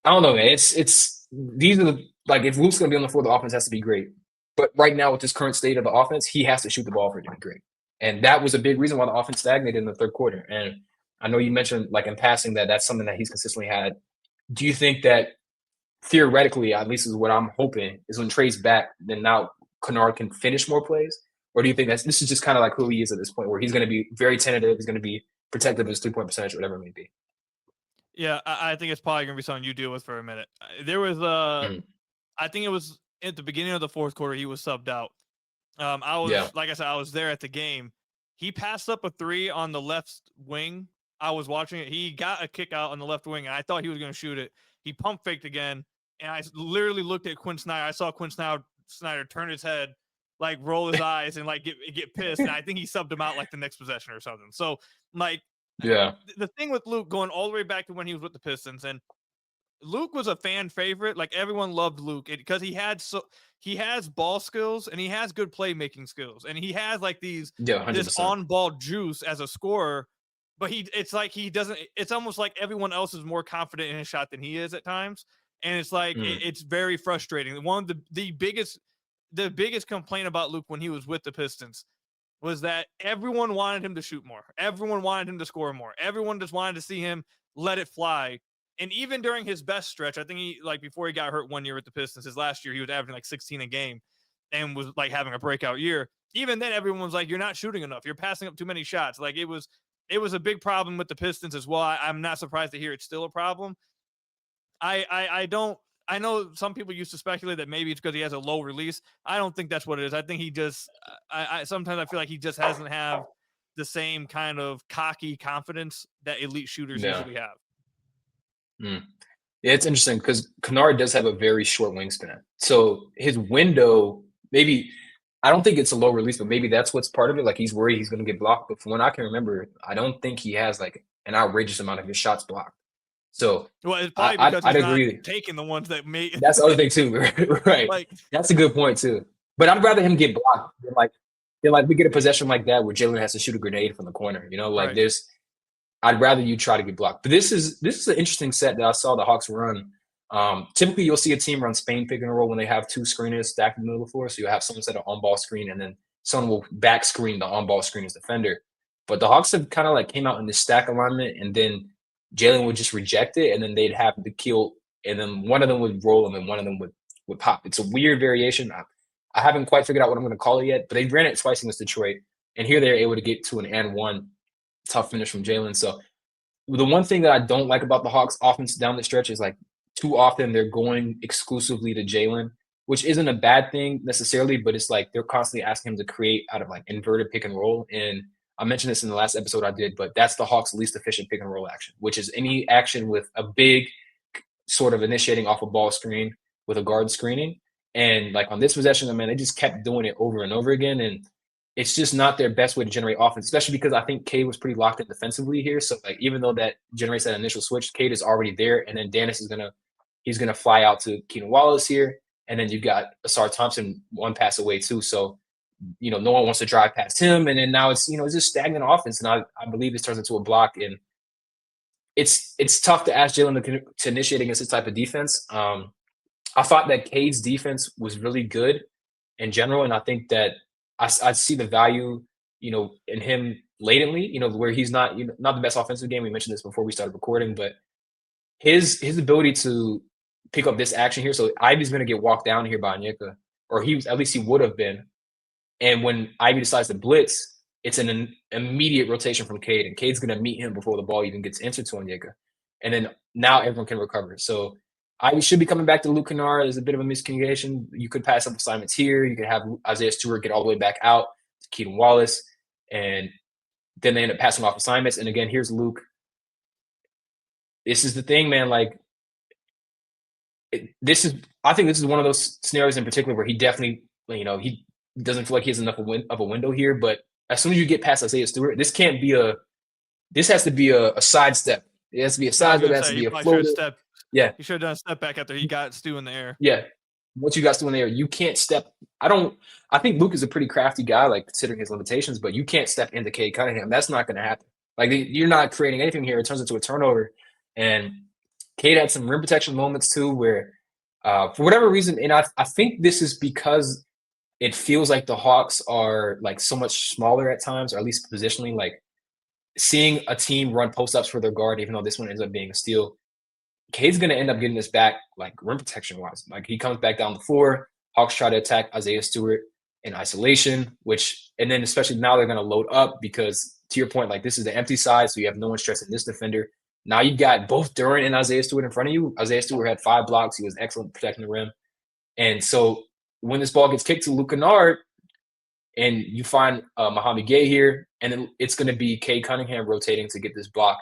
I don't know, man. These are the, like, if Luke's going to be on the floor, the offense has to be great. But right now, with this current state of the offense, he has to shoot the ball for it to be great. And that was a big reason why the offense stagnated in the third quarter. And I know you mentioned, like, in passing, that that's something that he's consistently had. Do you think that theoretically, at least is what I'm hoping, is when Trae's back, then now Kennard can finish more plays? Or do you think this is just kind of like who he is at this point, where he's going to be very tentative, he's going to be protective of his three-point percentage, whatever it may be? Yeah, I think it's probably going to be something you deal with for a minute. There was I think it was at the beginning of the fourth quarter, he was subbed out. Like I said, I was there at the game. He passed up a 3 on the left wing. I was watching it. He got a kick out on the left wing, and I thought he was going to shoot it. He pump faked again, and I literally looked at Quin Snyder. I saw Quin Snyder turn his head, like roll his eyes, and like get pissed. And I think he subbed him out like the next possession or something. So like, yeah, the thing with Luke, going all the way back to when he was with the Pistons, and Luke was a fan favorite. Like everyone loved Luke because he has ball skills and he has good playmaking skills, and he has like this on ball juice as a scorer. But it's like he doesn't. It's almost like everyone else is more confident in his shot than he is at times, and it's like it's very frustrating. One of the biggest complaint about Luke when he was with the Pistons was that everyone wanted him to shoot more. Everyone wanted him to score more. Everyone just wanted to see him let it fly. And even during his best stretch, I think he, like, before he got hurt 1 year with the Pistons, his last year, he was averaging like 16 a game and was like having a breakout year. Even then, everyone was like, you're not shooting enough. You're passing up too many shots. Like it was a big problem with the Pistons as well. I'm not surprised to hear it's still a problem. I know some people used to speculate that maybe it's because he has a low release. I don't think that's what it is. I think he just, sometimes I feel like he just hasn't have the same kind of cocky confidence that elite shooters usually have. Yeah, it's interesting because Kennard does have a very short wingspan. So his window, maybe, I don't think it's a low release, but maybe that's what's part of it. Like he's worried he's going to get blocked. But from what I can remember, I don't think he has like an outrageous amount of his shots blocked. So well, it's probably because he's not taking the ones that made. That's the other thing too, right? Like, that's a good point too. But I'd rather him get blocked than like we get a possession like that where Jalen has to shoot a grenade from the corner. Like right. I'd rather you try to get blocked. But this is an interesting set that I saw the Hawks run. Typically, you'll see a team run Spain pick and roll when they have two screeners stacked in the middle of the floor. So you'll have someone set an on-ball screen, and then someone will back screen the on-ball screener's defender. But the Hawks have kind of like came out in this stack alignment, and then Jalen would just reject it, and then they'd have the kill, and then one of them would roll, and then one of them would pop. It's a weird variation. I haven't quite figured out what I'm going to call it yet, but they ran it twice against Detroit, and here they're able to get to an and one tough finish from Jalen. So the one thing that I don't like about the Hawks offense down the stretch is like too often they're going exclusively to Jalen, which isn't a bad thing necessarily, but it's like they're constantly asking him to create out of like inverted pick and roll. And I mentioned this in the last episode I did, but that's the Hawks' least efficient pick and roll action, which is any action with a big sort of initiating off a ball screen with a guard screening. And like on this possession, man, they just kept doing it over and over again. And it's just not their best way to generate offense, especially because I think Cade was pretty locked in defensively here. So like even though that generates that initial switch, Cade is already there. And then Dennis is he's gonna fly out to Keenan Wallace here. And then you've got Asar Thompson one pass away too. So, no one wants to drive past him. And then now it's just stagnant offense. And I believe this turns into a block. And it's tough to ask Jalen to initiate against this type of defense. I thought that Cade's defense was really good in general, and I think that I see the value, in him latently, where he's not not the best offensive game. We mentioned this before we started recording, but his ability to pick up this action here. So Ivy's going to get walked down here by Onyeka, or at least he would have been. And when Ivy decides to blitz, it's an immediate rotation from Cade, and Cade's going to meet him before the ball even gets entered to Onyeka. And then now everyone can recover. So Ivy should be coming back to Luke Kennard. There's a bit of a miscommunication. You could pass up assignments here. You could have Isaiah Stewart get all the way back out to Keaton Wallace, and then they end up passing off assignments. And again, here's Luke. This is the thing, man. Like, I think this is one of those scenarios in particular where he definitely, he doesn't feel like he has enough of a window here. But as soon as you get past Isaiah Stewart, this has to be a sidestep. It has to be a sidestep. It has to be a floater. Yeah. He should have done a step back after he got Stu in the air. Yeah. Once you got Stu in the air, you can't step. I think Luke is a pretty crafty guy, like considering his limitations, but you can't step into Cade Cunningham. That's not going to happen. Like you're not creating anything here. It turns into a turnover. And Cade had some rim protection moments too, where for whatever reason, and I think this is because it feels like the Hawks are like so much smaller at times, or at least positionally, like seeing a team run post-ups for their guard, even though this one ends up being a steal. Cade's going to end up getting this back, like rim protection wise. Like he comes back down the floor. Hawks try to attack Isaiah Stewart in isolation, and then especially now they're going to load up because, to your point, like this is the empty side, so you have no one stressing this defender. Now you've got both Duren and Isaiah Stewart in front of you. Isaiah Stewart had 5 blocks. He was excellent protecting the rim. And so when this ball gets kicked to Luke Kennard, and you find Mohamed Gay here, and then it's going to be Cade Cunningham rotating to get this block.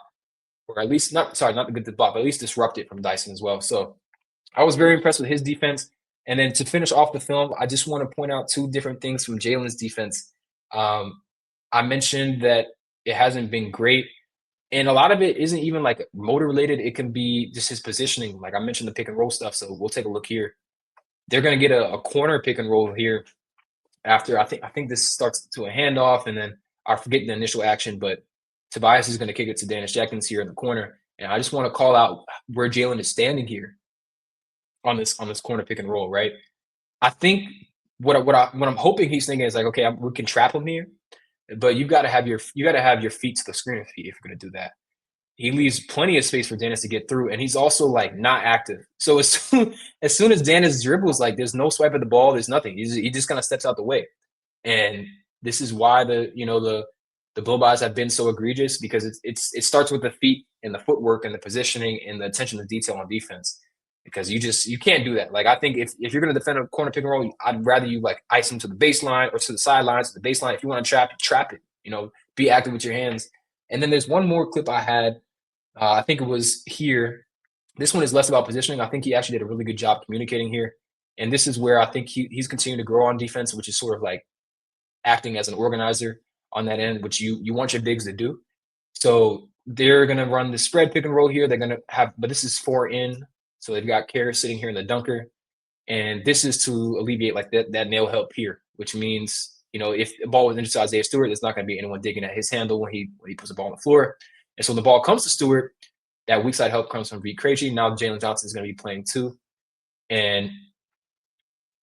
Or at least not to get the block, but at least disrupt it from Dyson as well. So I was very impressed with his defense. And then to finish off the film, I just want to point out 2 different things from Jalen's defense. I mentioned that it hasn't been great. And a lot of it isn't even like motor related. It can be just his positioning. Like I mentioned the pick and roll stuff. So we'll take a look here. They're going to get a corner pick and roll here after I think this starts to a handoff. And then I forget the initial action, but Tobias is going to kick it to Dennis Jenkins here in the corner. And I just want to call out where Jalen is standing here on this corner pick and roll, right? I think what I'm hoping he's thinking is like, okay, we can trap him here, but you got to have your feet to the screener's feet if you're going to do that. He leaves plenty of space for Dennis to get through, and he's also like not active. So as soon as Dennis dribbles, like there's no swipe at the ball, there's nothing. He just kind of steps out the way, and this is why the blow-bys have been so egregious, because it starts with the feet and the footwork and the positioning and the attention to detail on defense, because you can't do that. Like I think if you're going to defend a corner pick and roll, I'd rather you like ice him to the baseline or to the sidelines, to the baseline. If you want to trap it, be active with your hands. And then there's one more clip I had. I think it was here. This one is less about positioning. I think he actually did a really good job communicating here. And this is where I think he's continuing to grow on defense, which is sort of like acting as an organizer on that end, which you want your bigs to do. So they're going to run the spread pick and roll here. They're going to have, but this is 4 in. So they've got Karras sitting here in the dunker. And this is to alleviate like that nail help here, which means, if the ball was into Isaiah Stewart, there's not going to be anyone digging at his handle when he puts the ball on the floor. And so the ball comes to Stewart. That weak side help comes from Risacher. Now Jalen Johnson is going to be playing too. And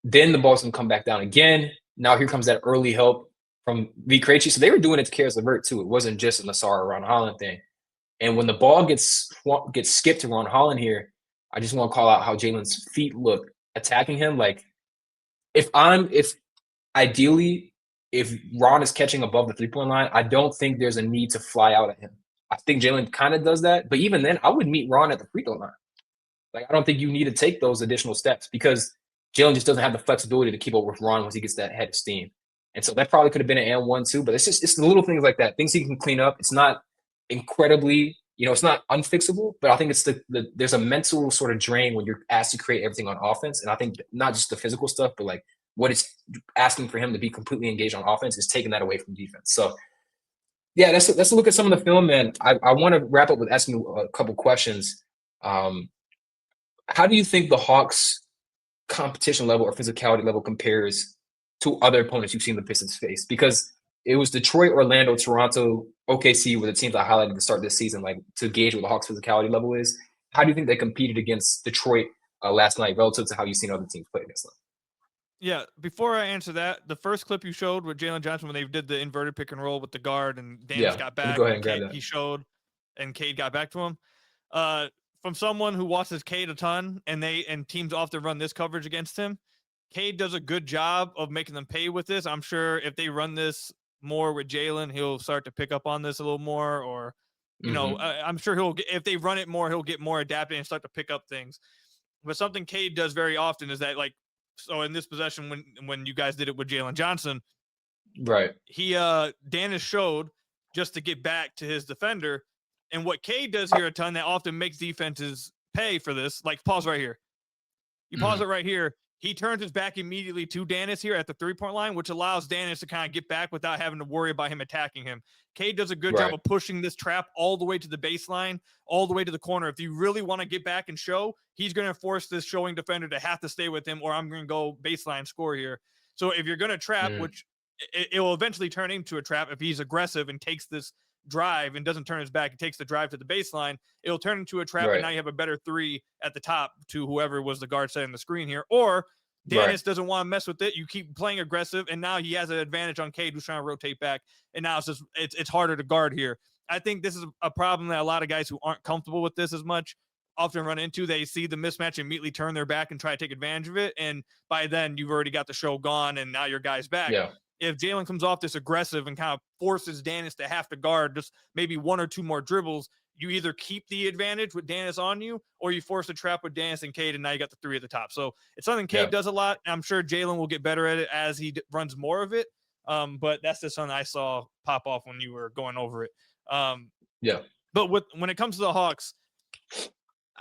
then the ball's going to come back down again. Now here comes that early help from Risacher. So they were doing it to Karis LeVert too. It wasn't just a Nassar or Ron Holland thing. And when the ball gets skipped to Ron Holland here, I just want to call out how Jalen's feet look attacking him. Like if ideally, if Ron is catching above the 3-point line, I don't think there's a need to fly out at him. I think Jalen kind of does that. But even then, I would meet Ron at the free throw line. Like, I don't think you need to take those additional steps because Jalen just doesn't have the flexibility to keep up with Ron once he gets that head of steam. And so that probably could have been an and one too. But it's the little things like that, things he can clean up. It's not incredibly, it's not unfixable, but I think it's there's a mental sort of drain when you're asked to create everything on offense. And I think not just the physical stuff, but like what it's asking for him to be completely engaged on offense is taking that away from defense. So yeah, let's look at some of the film, and I want to wrap up with asking you a couple questions. How do you think the Hawks' competition level or physicality level compares to other opponents you've seen the Pistons face? Because it was Detroit, Orlando, Toronto, OKC were the teams I highlighted to start this season, like to gauge what the Hawks' physicality level is. How do you think they competed against Detroit last night relative to how you've seen other teams play against them? Yeah, before I answer that, the first clip you showed with Jalen Johnson when they did the inverted pick and roll with the guard and Danis got back, go ahead and grab that. He showed, and Cade got back to him. From someone who watches Cade a ton, and teams often run this coverage against him, Cade does a good job of making them pay with this. I'm sure if they run this more with Jalen, he'll start to pick up on this a little more, or I'm sure if they run it more, he'll get more adapted and start to pick up things. But something Cade does very often is that, like, so in this possession, when you guys did it with Jalen Johnson, right? Danis showed just to get back to his defender, and what Cade does here a ton that often makes defenses pay for this. Like, pause right here. You pause it right here. He turns his back immediately to Danis here at the 3-point line, which allows Danis to kind of get back without having to worry about him attacking him. Cade does a good job of pushing this trap all the way to the baseline, all the way to the corner. If you really want to get back and show, he's going to force this showing defender to have to stay with him, or I'm going to go baseline score here. So if you're going to trap, which it will eventually turn into a trap if he's aggressive and takes this drive and doesn't turn his back, he takes the drive to the baseline, it'll turn into a trap, and now you have a better three at the top to whoever was the guard setting the screen here. Or Danis doesn't want to mess with it. You keep playing aggressive, and now he has an advantage on Cade, who's trying to rotate back, and now it's harder to guard here. I think this is a problem that a lot of guys who aren't comfortable with this as much often run into. They see the mismatch, immediately turn their back and try to take advantage of it, and by then you've already got the show gone, and now your guy's back. Yeah. If Jalen comes off this aggressive and kind of forces Danis to have to guard just maybe one or two more dribbles, you either keep the advantage with Danis on you, or you force a trap with Danis and Cade, and now you got the three at the top. So it's something Cade does a lot. I'm sure Jalen will get better at it as he runs more of it. But that's just something I saw pop off when you were going over it. But when it comes to the Hawks,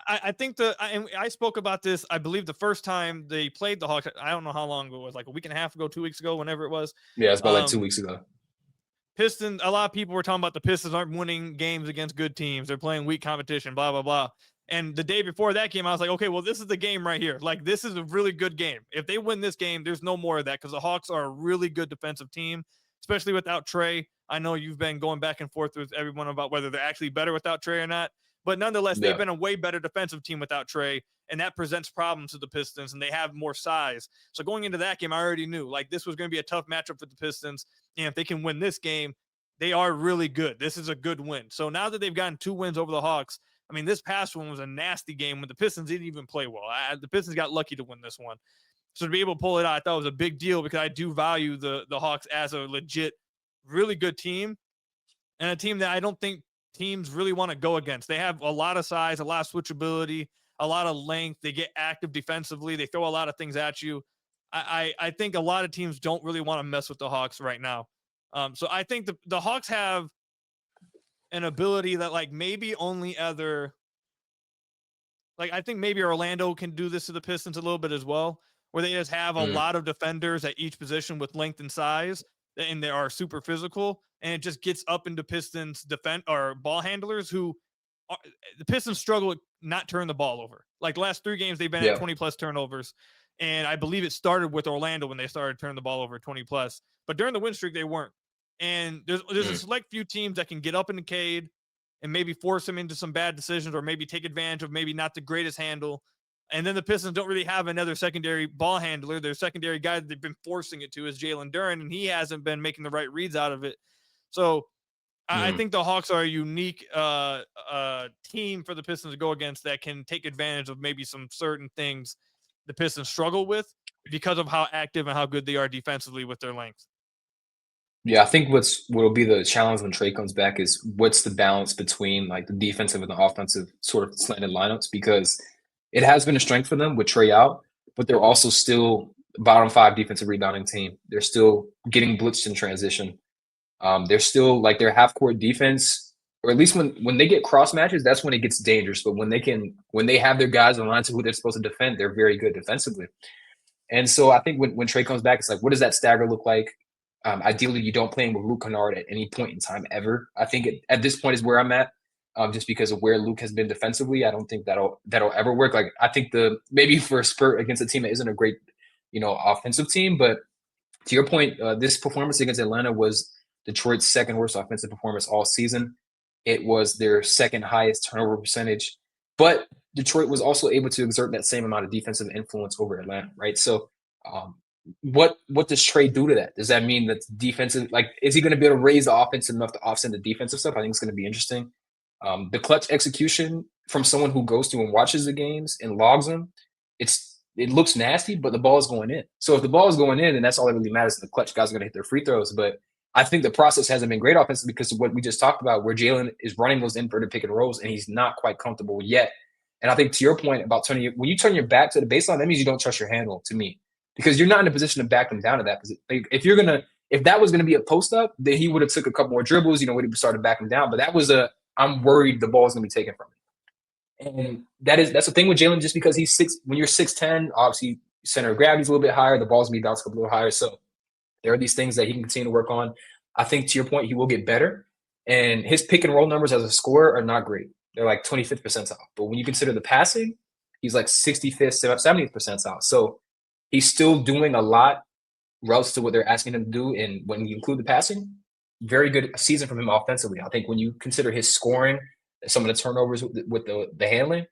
I think I spoke about this, I believe, the first time they played the Hawks. I don't know how long ago it was, like a week and a half ago, 2 weeks ago, whenever it was. Yeah, it's about like 2 weeks ago. Pistons, a lot of people were talking about the Pistons aren't winning games against good teams. They're playing weak competition, blah, blah, blah. And the day before that game, I was like, okay, well, this is the game right here. Like, this is a really good game. If they win this game, there's no more of that, because the Hawks are a really good defensive team, especially without Trae. I know you've been going back and forth with everyone about whether they're actually better without Trae or not. But nonetheless, they've been a way better defensive team without Trae, and that presents problems to the Pistons, and they have more size. So going into that game, I already knew, like, this was going to be a tough matchup for the Pistons, and if they can win this game, they are really good. This is a good win. So now that they've gotten 2 wins over the Hawks, I mean, this past one was a nasty game when the Pistons didn't even play well. The Pistons got lucky to win this one. So to be able to pull it out, I thought it was a big deal, because I do value the Hawks as a legit, really good team, and a team that I don't think teams really want to go against. They have a lot of size, a lot of switchability, a lot of length. They get active defensively. They throw a lot of things at you. I think a lot of teams don't really want to mess with the Hawks right now. So I think the Hawks have an ability that, like, maybe only other, like, I think maybe Orlando can do this to the Pistons a little bit as well, where they just have a lot of defenders at each position with length and size, and they are super physical, and it just gets up into Pistons defense or ball handlers who the Pistons struggle to not turn the ball over. Like, the last 3 games, they've been at 20 plus turnovers. And I believe it started with Orlando when they started turning the ball over 20 plus, but during the win streak, they weren't. And there's a select few teams that can get up into Cade and maybe force him into some bad decisions or maybe take advantage of maybe not the greatest handle. And then the Pistons don't really have another secondary ball handler. Their secondary guy that they've been forcing it to is Jalen Duren, and he hasn't been making the right reads out of it. So I think the Hawks are a unique team for the Pistons to go against that can take advantage of maybe some certain things the Pistons struggle with because of how active and how good they are defensively with their length. Yeah, I think what'll be the challenge when Trae comes back is what's the balance between like the defensive and the offensive sort of slanted lineups, because it has been a strength for them with Trae out, but they're also still bottom 5 defensive rebounding team. They're still getting blitzed in transition. They're still like their half court defense, or at least when they get cross matches, that's when it gets dangerous. But when they have their guys on line to who they're supposed to defend, they're very good defensively. And so I think when Trae comes back, it's like, what does that stagger look like? Ideally, you don't play him with Luke Kennard at any point in time ever. I think at this point is where I'm at, just because of where Luke has been defensively. I don't think that'll ever work. Like I think maybe for a spurt against a team that isn't a great, offensive team, but to your point, this performance against Atlanta was Detroit's second worst offensive performance all season. It was their second highest turnover percentage, but Detroit was also able to exert that same amount of defensive influence over Atlanta, right? So, what does Trae do to that? Does that mean that defensive, like, is he going to be able to raise the offense enough to offset the defensive stuff? I think it's going to be interesting. The clutch execution from someone who goes through and watches the games and logs them, it looks nasty, but the ball is going in. So if the ball is going in, then that's all that really matters. The clutch guys are going to hit their free throws. But I think the process hasn't been great offensively because of what we just talked about, where Jalen is running those inverted pick and rolls, and he's not quite comfortable yet. And I think to your point about when you turn your back to the baseline, that means you don't trust your handle, to me, because you're not in a position to back them down to that. If that was gonna be a post up, then he would have took a couple more dribbles, when he started backing down. But that was I'm worried the ball is gonna be taken from him. And that's the thing with Jalen, just because when you're 6'10", obviously center of gravity is a little bit higher, the ball's gonna be bounced up a little higher. So there are these things that he can continue to work on. I think to your point, he will get better. And his pick and roll numbers as a scorer are not great. They're like 25th percentile. But when you consider the passing, he's like 65th, 70th percentile. So he's still doing a lot relative to what they're asking him to do. And when you include the passing, very good season from him offensively. I think when you consider his scoring, some of the turnovers with the handling,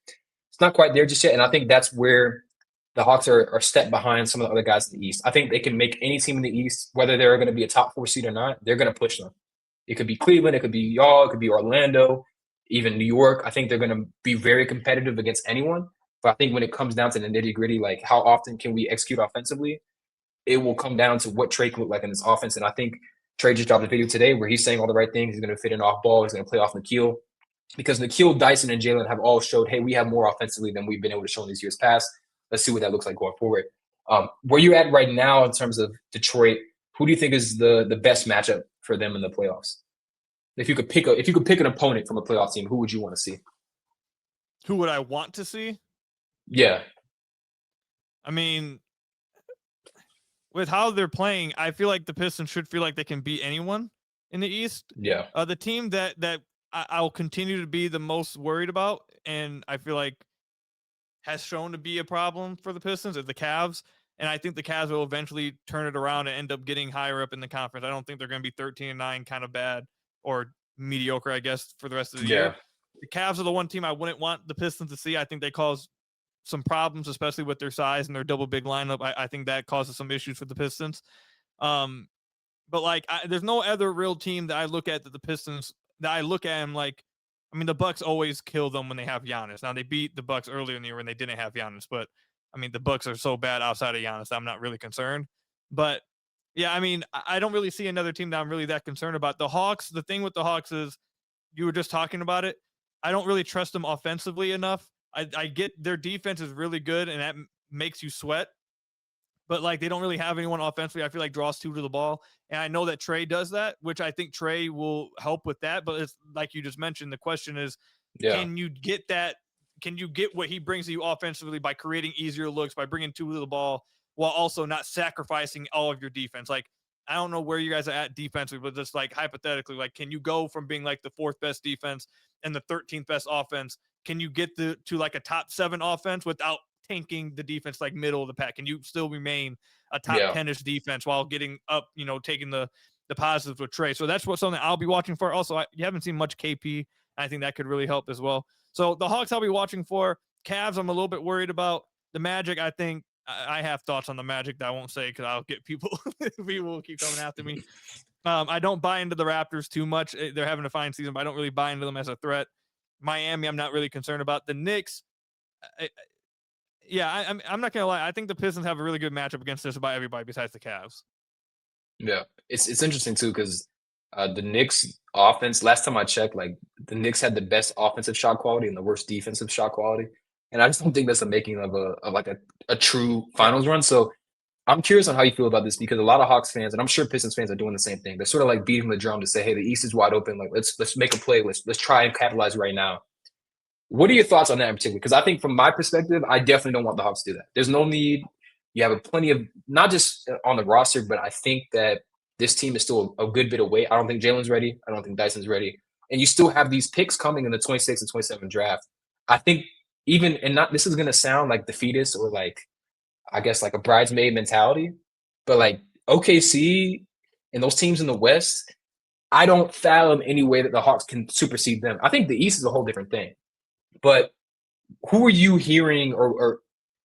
it's not quite there just yet. And I think that's where the Hawks are a step behind some of the other guys in the East. I think they can make any team in the East, whether they're going to be a top 4 seed or not, they're going to push them. It could be Cleveland, it could be y'all, it could be Orlando, even New York. I think they're going to be very competitive against anyone. But I think when it comes down to the nitty-gritty, like how often can we execute offensively, it will come down to what Trae can look like in this offense. And I think Trae just dropped a video today where he's saying all the right things. He's going to fit in off ball. He's going to play off Nikhil. Because Nikhil, Dyson, and Jalen have all showed, hey, we have more offensively than we've been able to show in these years past. Let's see what that looks like going forward. Where you're at right now in terms of Detroit, who do you think is the best matchup for them in the playoffs? If you could pick an opponent from a playoff team, who would you want to see? Who would I want to see? Yeah. I mean, with how they're playing, I feel like the Pistons should feel like they can beat anyone in the East. Yeah. The team that I'll continue to be the most worried about, and I feel like has shown to be a problem for the Pistons, is the Cavs. And I think the Cavs will eventually turn it around and end up getting higher up in the conference. I don't think they're going to be 13-9 kind of bad or mediocre, I guess, for the rest of the year. The Cavs are the one team I wouldn't want the Pistons to see. I think they cause some problems, especially with their size and their double big lineup. I think that causes some issues for the Pistons. But like, there's no other real team that I look at that the Pistons that I look at them like. I mean, the Bucks always kill them when they have Giannis. Now they beat the Bucks earlier in the year when they didn't have Giannis, but I mean, the Bucks are so bad outside of Giannis that I'm not really concerned. But yeah, I mean, I don't really see another team that I'm really that concerned about. The Hawks, the thing with the Hawks is, you were just talking about it, I don't really trust them offensively enough. I get their defense is really good, and that makes you sweat. But like, they don't really have anyone offensively, I feel like, draws two to the ball. And I know that Trae does that, which I think Trae will help with that. But it's like you just mentioned, the question is, can you get that? Can you get what he brings to you offensively by creating easier looks, by bringing two to the ball, while also not sacrificing all of your defense? Like, I don't know where you guys are at defensively, but just like hypothetically, like, can you go from being like the 4th best defense and the 13th best offense? Can you get to like a top 7 offense without tanking the defense like middle of the pack? Can you still remain a top 10-ish defense while getting up, taking the positives with Trae? So that's something I'll be watching for. Also, you haven't seen much KP I think that could really help as well. So the Hawks I'll be watching for. Cavs I'm a little bit worried about. The Magic, I think I have thoughts on the Magic that I won't say because I'll get people will keep coming after me. I don't buy into the Raptors too much. They're having a fine season, but I don't really buy into them as a threat. Miami, I'm not really concerned about. The Knicks, I'm not gonna lie. I think the Pistons have a really good matchup against just about everybody besides the Cavs. Yeah, it's interesting too because the Knicks offense. Last time I checked, like the Knicks had the best offensive shot quality and the worst defensive shot quality, and I just don't think that's the making of a true finals run. So I'm curious on how you feel about this because a lot of Hawks fans, and I'm sure Pistons fans are doing the same thing. They're sort of like beating the drum to say, "Hey, the East is wide open. Like let's make a play. Let's try and capitalize right now." What are your thoughts on that in particular? Because I think from my perspective, I definitely don't want the Hawks to do that. There's no need. You have plenty of not just on the roster, but I think that this team is still a good bit away. I don't think Jalen's ready. I don't think Dyson's ready. And you still have these picks coming in the 26 and 27 draft. I think even and not this is gonna sound like defeatist or like I guess like a bridesmaid mentality, but like OKC and those teams in the West, I don't fathom any way that the Hawks can supersede them. I think the East is a whole different thing. But who are you hearing or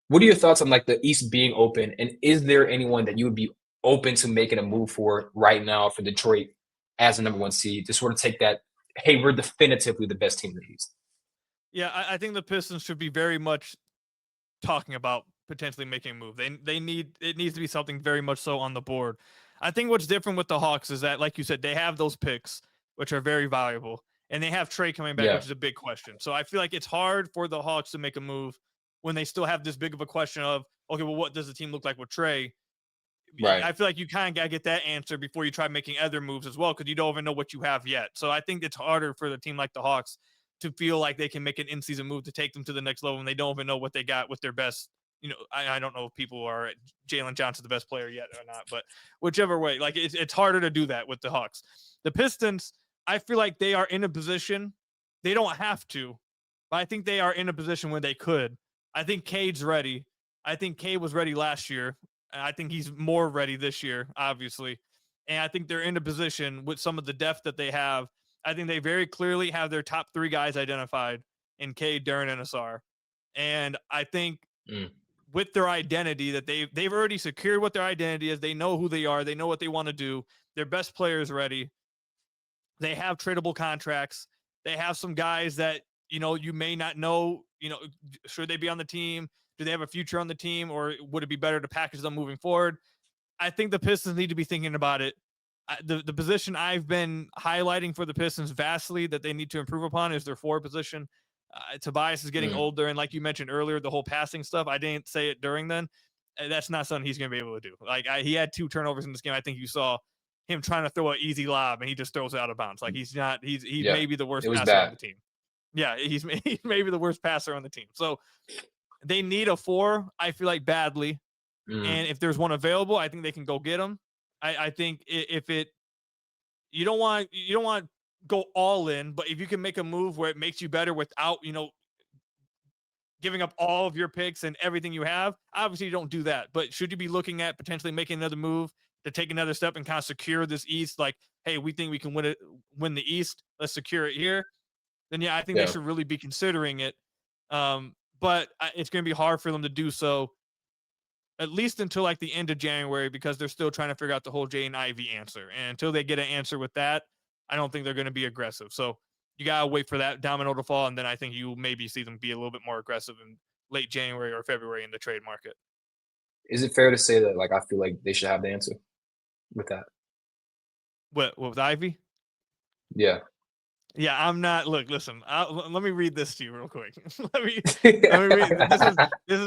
what are your thoughts on like the East being open? And is there anyone that you would be open to making a move for right now for Detroit as a number one seed to sort of take that, hey, we're definitively the best team in the East? Yeah, I think the Pistons should be very much talking about potentially making a move. They need it needs to be something very much so on the board. I think what's different with the Hawks is that, like you said, they have those picks, which are very valuable. And they have Trae coming back, Yeah. which is a big question. So I feel like it's hard for the Hawks to make a move when they still have this big of a question of, okay, well, what does the team look like with Trae? Right. I feel like you kind of got to get that answer before you try making other moves as well, because you don't even know what you have yet. So I think it's harder for the team like the Hawks to feel like they can make an in-season move to take them to the next level, and they don't even know what they got with their best. I don't know if people are Jalen Johnson's the best player yet or not, but whichever way, like it's harder to do that with the Hawks. The Pistons, I feel like they are in a position, they don't have to, but I think they are in a position where they could. I think Cade's ready. I think Cade was ready last year. I think he's more ready this year, obviously. And I think they're in a position with some of the depth that they have. I think they very clearly have their top three guys identified in Cade, Duren, and Asar. And I think with their identity that they've already secured what their identity is. They know who they are. They know what they want to do. Their best players ready. They have tradable contracts. They have some guys that, you may not know, should they be on the team? Do they have a future on the team, or would it be better to package them moving forward? I think the Pistons need to be thinking about it. The position I've been highlighting for the Pistons vastly that they need to improve upon is their forward position. Tobias is getting older, and like you mentioned earlier, the whole passing stuff, I didn't say it during then. That's not something he's going to be able to do. Like he had 2 turnovers in this game. I think you saw him trying to throw an easy lob, and he just throws it out of bounds. Like he's maybe the worst passer on the team. Yeah, he's maybe the worst passer on the team. So they need a 4, I feel like, badly. And if there's one available, I think they can go get him. I think if you don't want to go all in, but if you can make a move where it makes you better without, giving up all of your picks and everything you have, obviously you don't do that. But should you be looking at potentially making another move to take another step and kind of secure this East? Like, hey, we think we can win the East. Let's secure it here. Then yeah, I think they should really be considering it. But it's going to be hard for them to do so, at least until like the end of January, because they're still trying to figure out the whole Jay and Ivy answer. And until they get an answer with that, I don't think they're going to be aggressive. So you got to wait for that domino to fall. And then I think you maybe see them be a little bit more aggressive in late January or February in the trade market. Is it fair to say that, like, I feel like they should have the answer with that? What with Ivy? Yeah. Yeah, I'm not. Look, listen. Let me read this to you real quick. let me read. This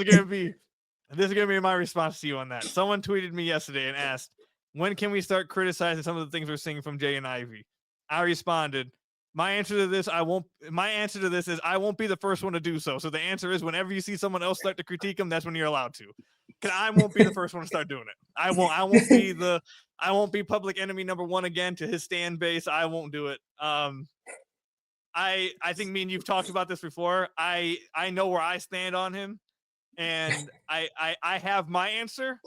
is gonna be my response to you on that. Someone tweeted me yesterday and asked, "When can we start criticizing some of the things we're seeing from Jay and Ivy?" I responded, My answer to this is I won't be the first one to do so. So the answer is whenever you see someone else start to critique him, that's when you're allowed to. Because I won't be the first one to start doing it. I won't be public enemy number 1 again to his stand base. I won't do it. I think me and you've talked about this before. I know where I stand on him, and I have my answer.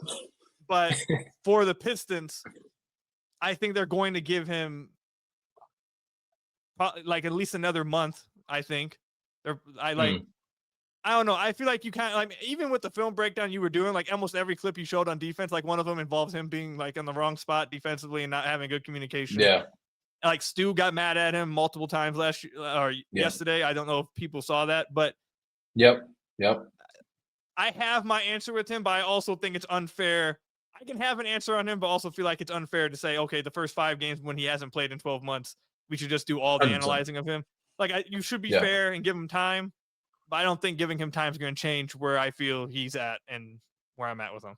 But for the Pistons, I think they're going to give him like at least another month. I think. Mm. I don't know. I feel like you kind of like even with the film breakdown you were doing, like almost every clip you showed on defense, like one of them involves him being like in the wrong spot defensively and not having good communication. Yeah. Like Stu got mad at him multiple times yesterday. I don't know if people saw that, but Yep. I have my answer with him, but I also think it's unfair. I can have an answer on him, but also feel like it's unfair to say, okay, the first 5 games when he hasn't played in 12 months, we should just do all the 100%. analyzing of him. Like you should be Yeah. fair and give him time. But I don't think giving him time is going to change where I feel he's at and where I'm at with him.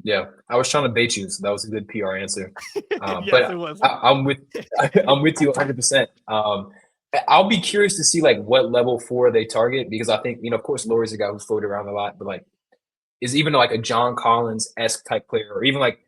Yeah, I was trying to bait you, so that was a good PR answer. Yes, but it was. I'm with you 100%. I'll be curious to see like what level 4 they target, because I think, of course, Lauri's a guy who's floated around a lot, but like is even like a John Collins-esque type player, or even like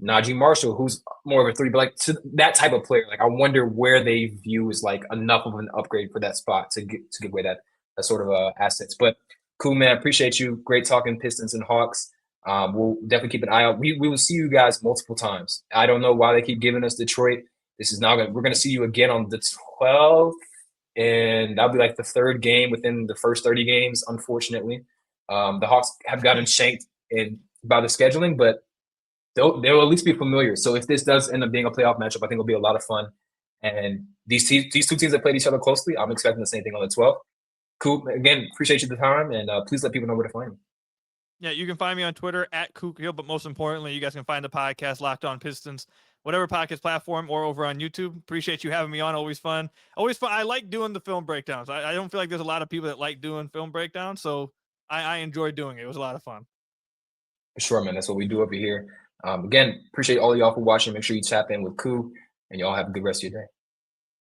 Najee Marshall, who's more of a 3, but like to that type of player, like I wonder where they view is like enough of an upgrade for that spot to give away that sort of assets. But cool, man. Appreciate you. Great talking Pistons and Hawks. We'll definitely keep an eye out. We will see you guys multiple times. I don't know why they keep giving us Detroit. This is now we're gonna see you again on the 12th, and that'll be like the 3rd game within the first 30 games. Unfortunately, the Hawks have gotten shanked by the scheduling, but they'll at least be familiar. So if this does end up being a playoff matchup, I think it'll be a lot of fun. And these 2 teams that played each other closely, I'm expecting the same thing on the 12th. Cool. Again, appreciate you the time, and please let people know where to find you. Yeah, you can find me on Twitter at Kookhill, but most importantly, you guys can find the podcast Locked On Pistons, whatever podcast platform, or over on YouTube. Appreciate you having me on. Always fun. I like doing the film breakdowns. I don't feel like there's a lot of people that like doing film breakdowns, so I enjoy doing it. It was a lot of fun. For sure, man. That's what we do over here. Again, appreciate all of y'all for watching. Make sure you tap in with Koo, and y'all have a good rest of your day.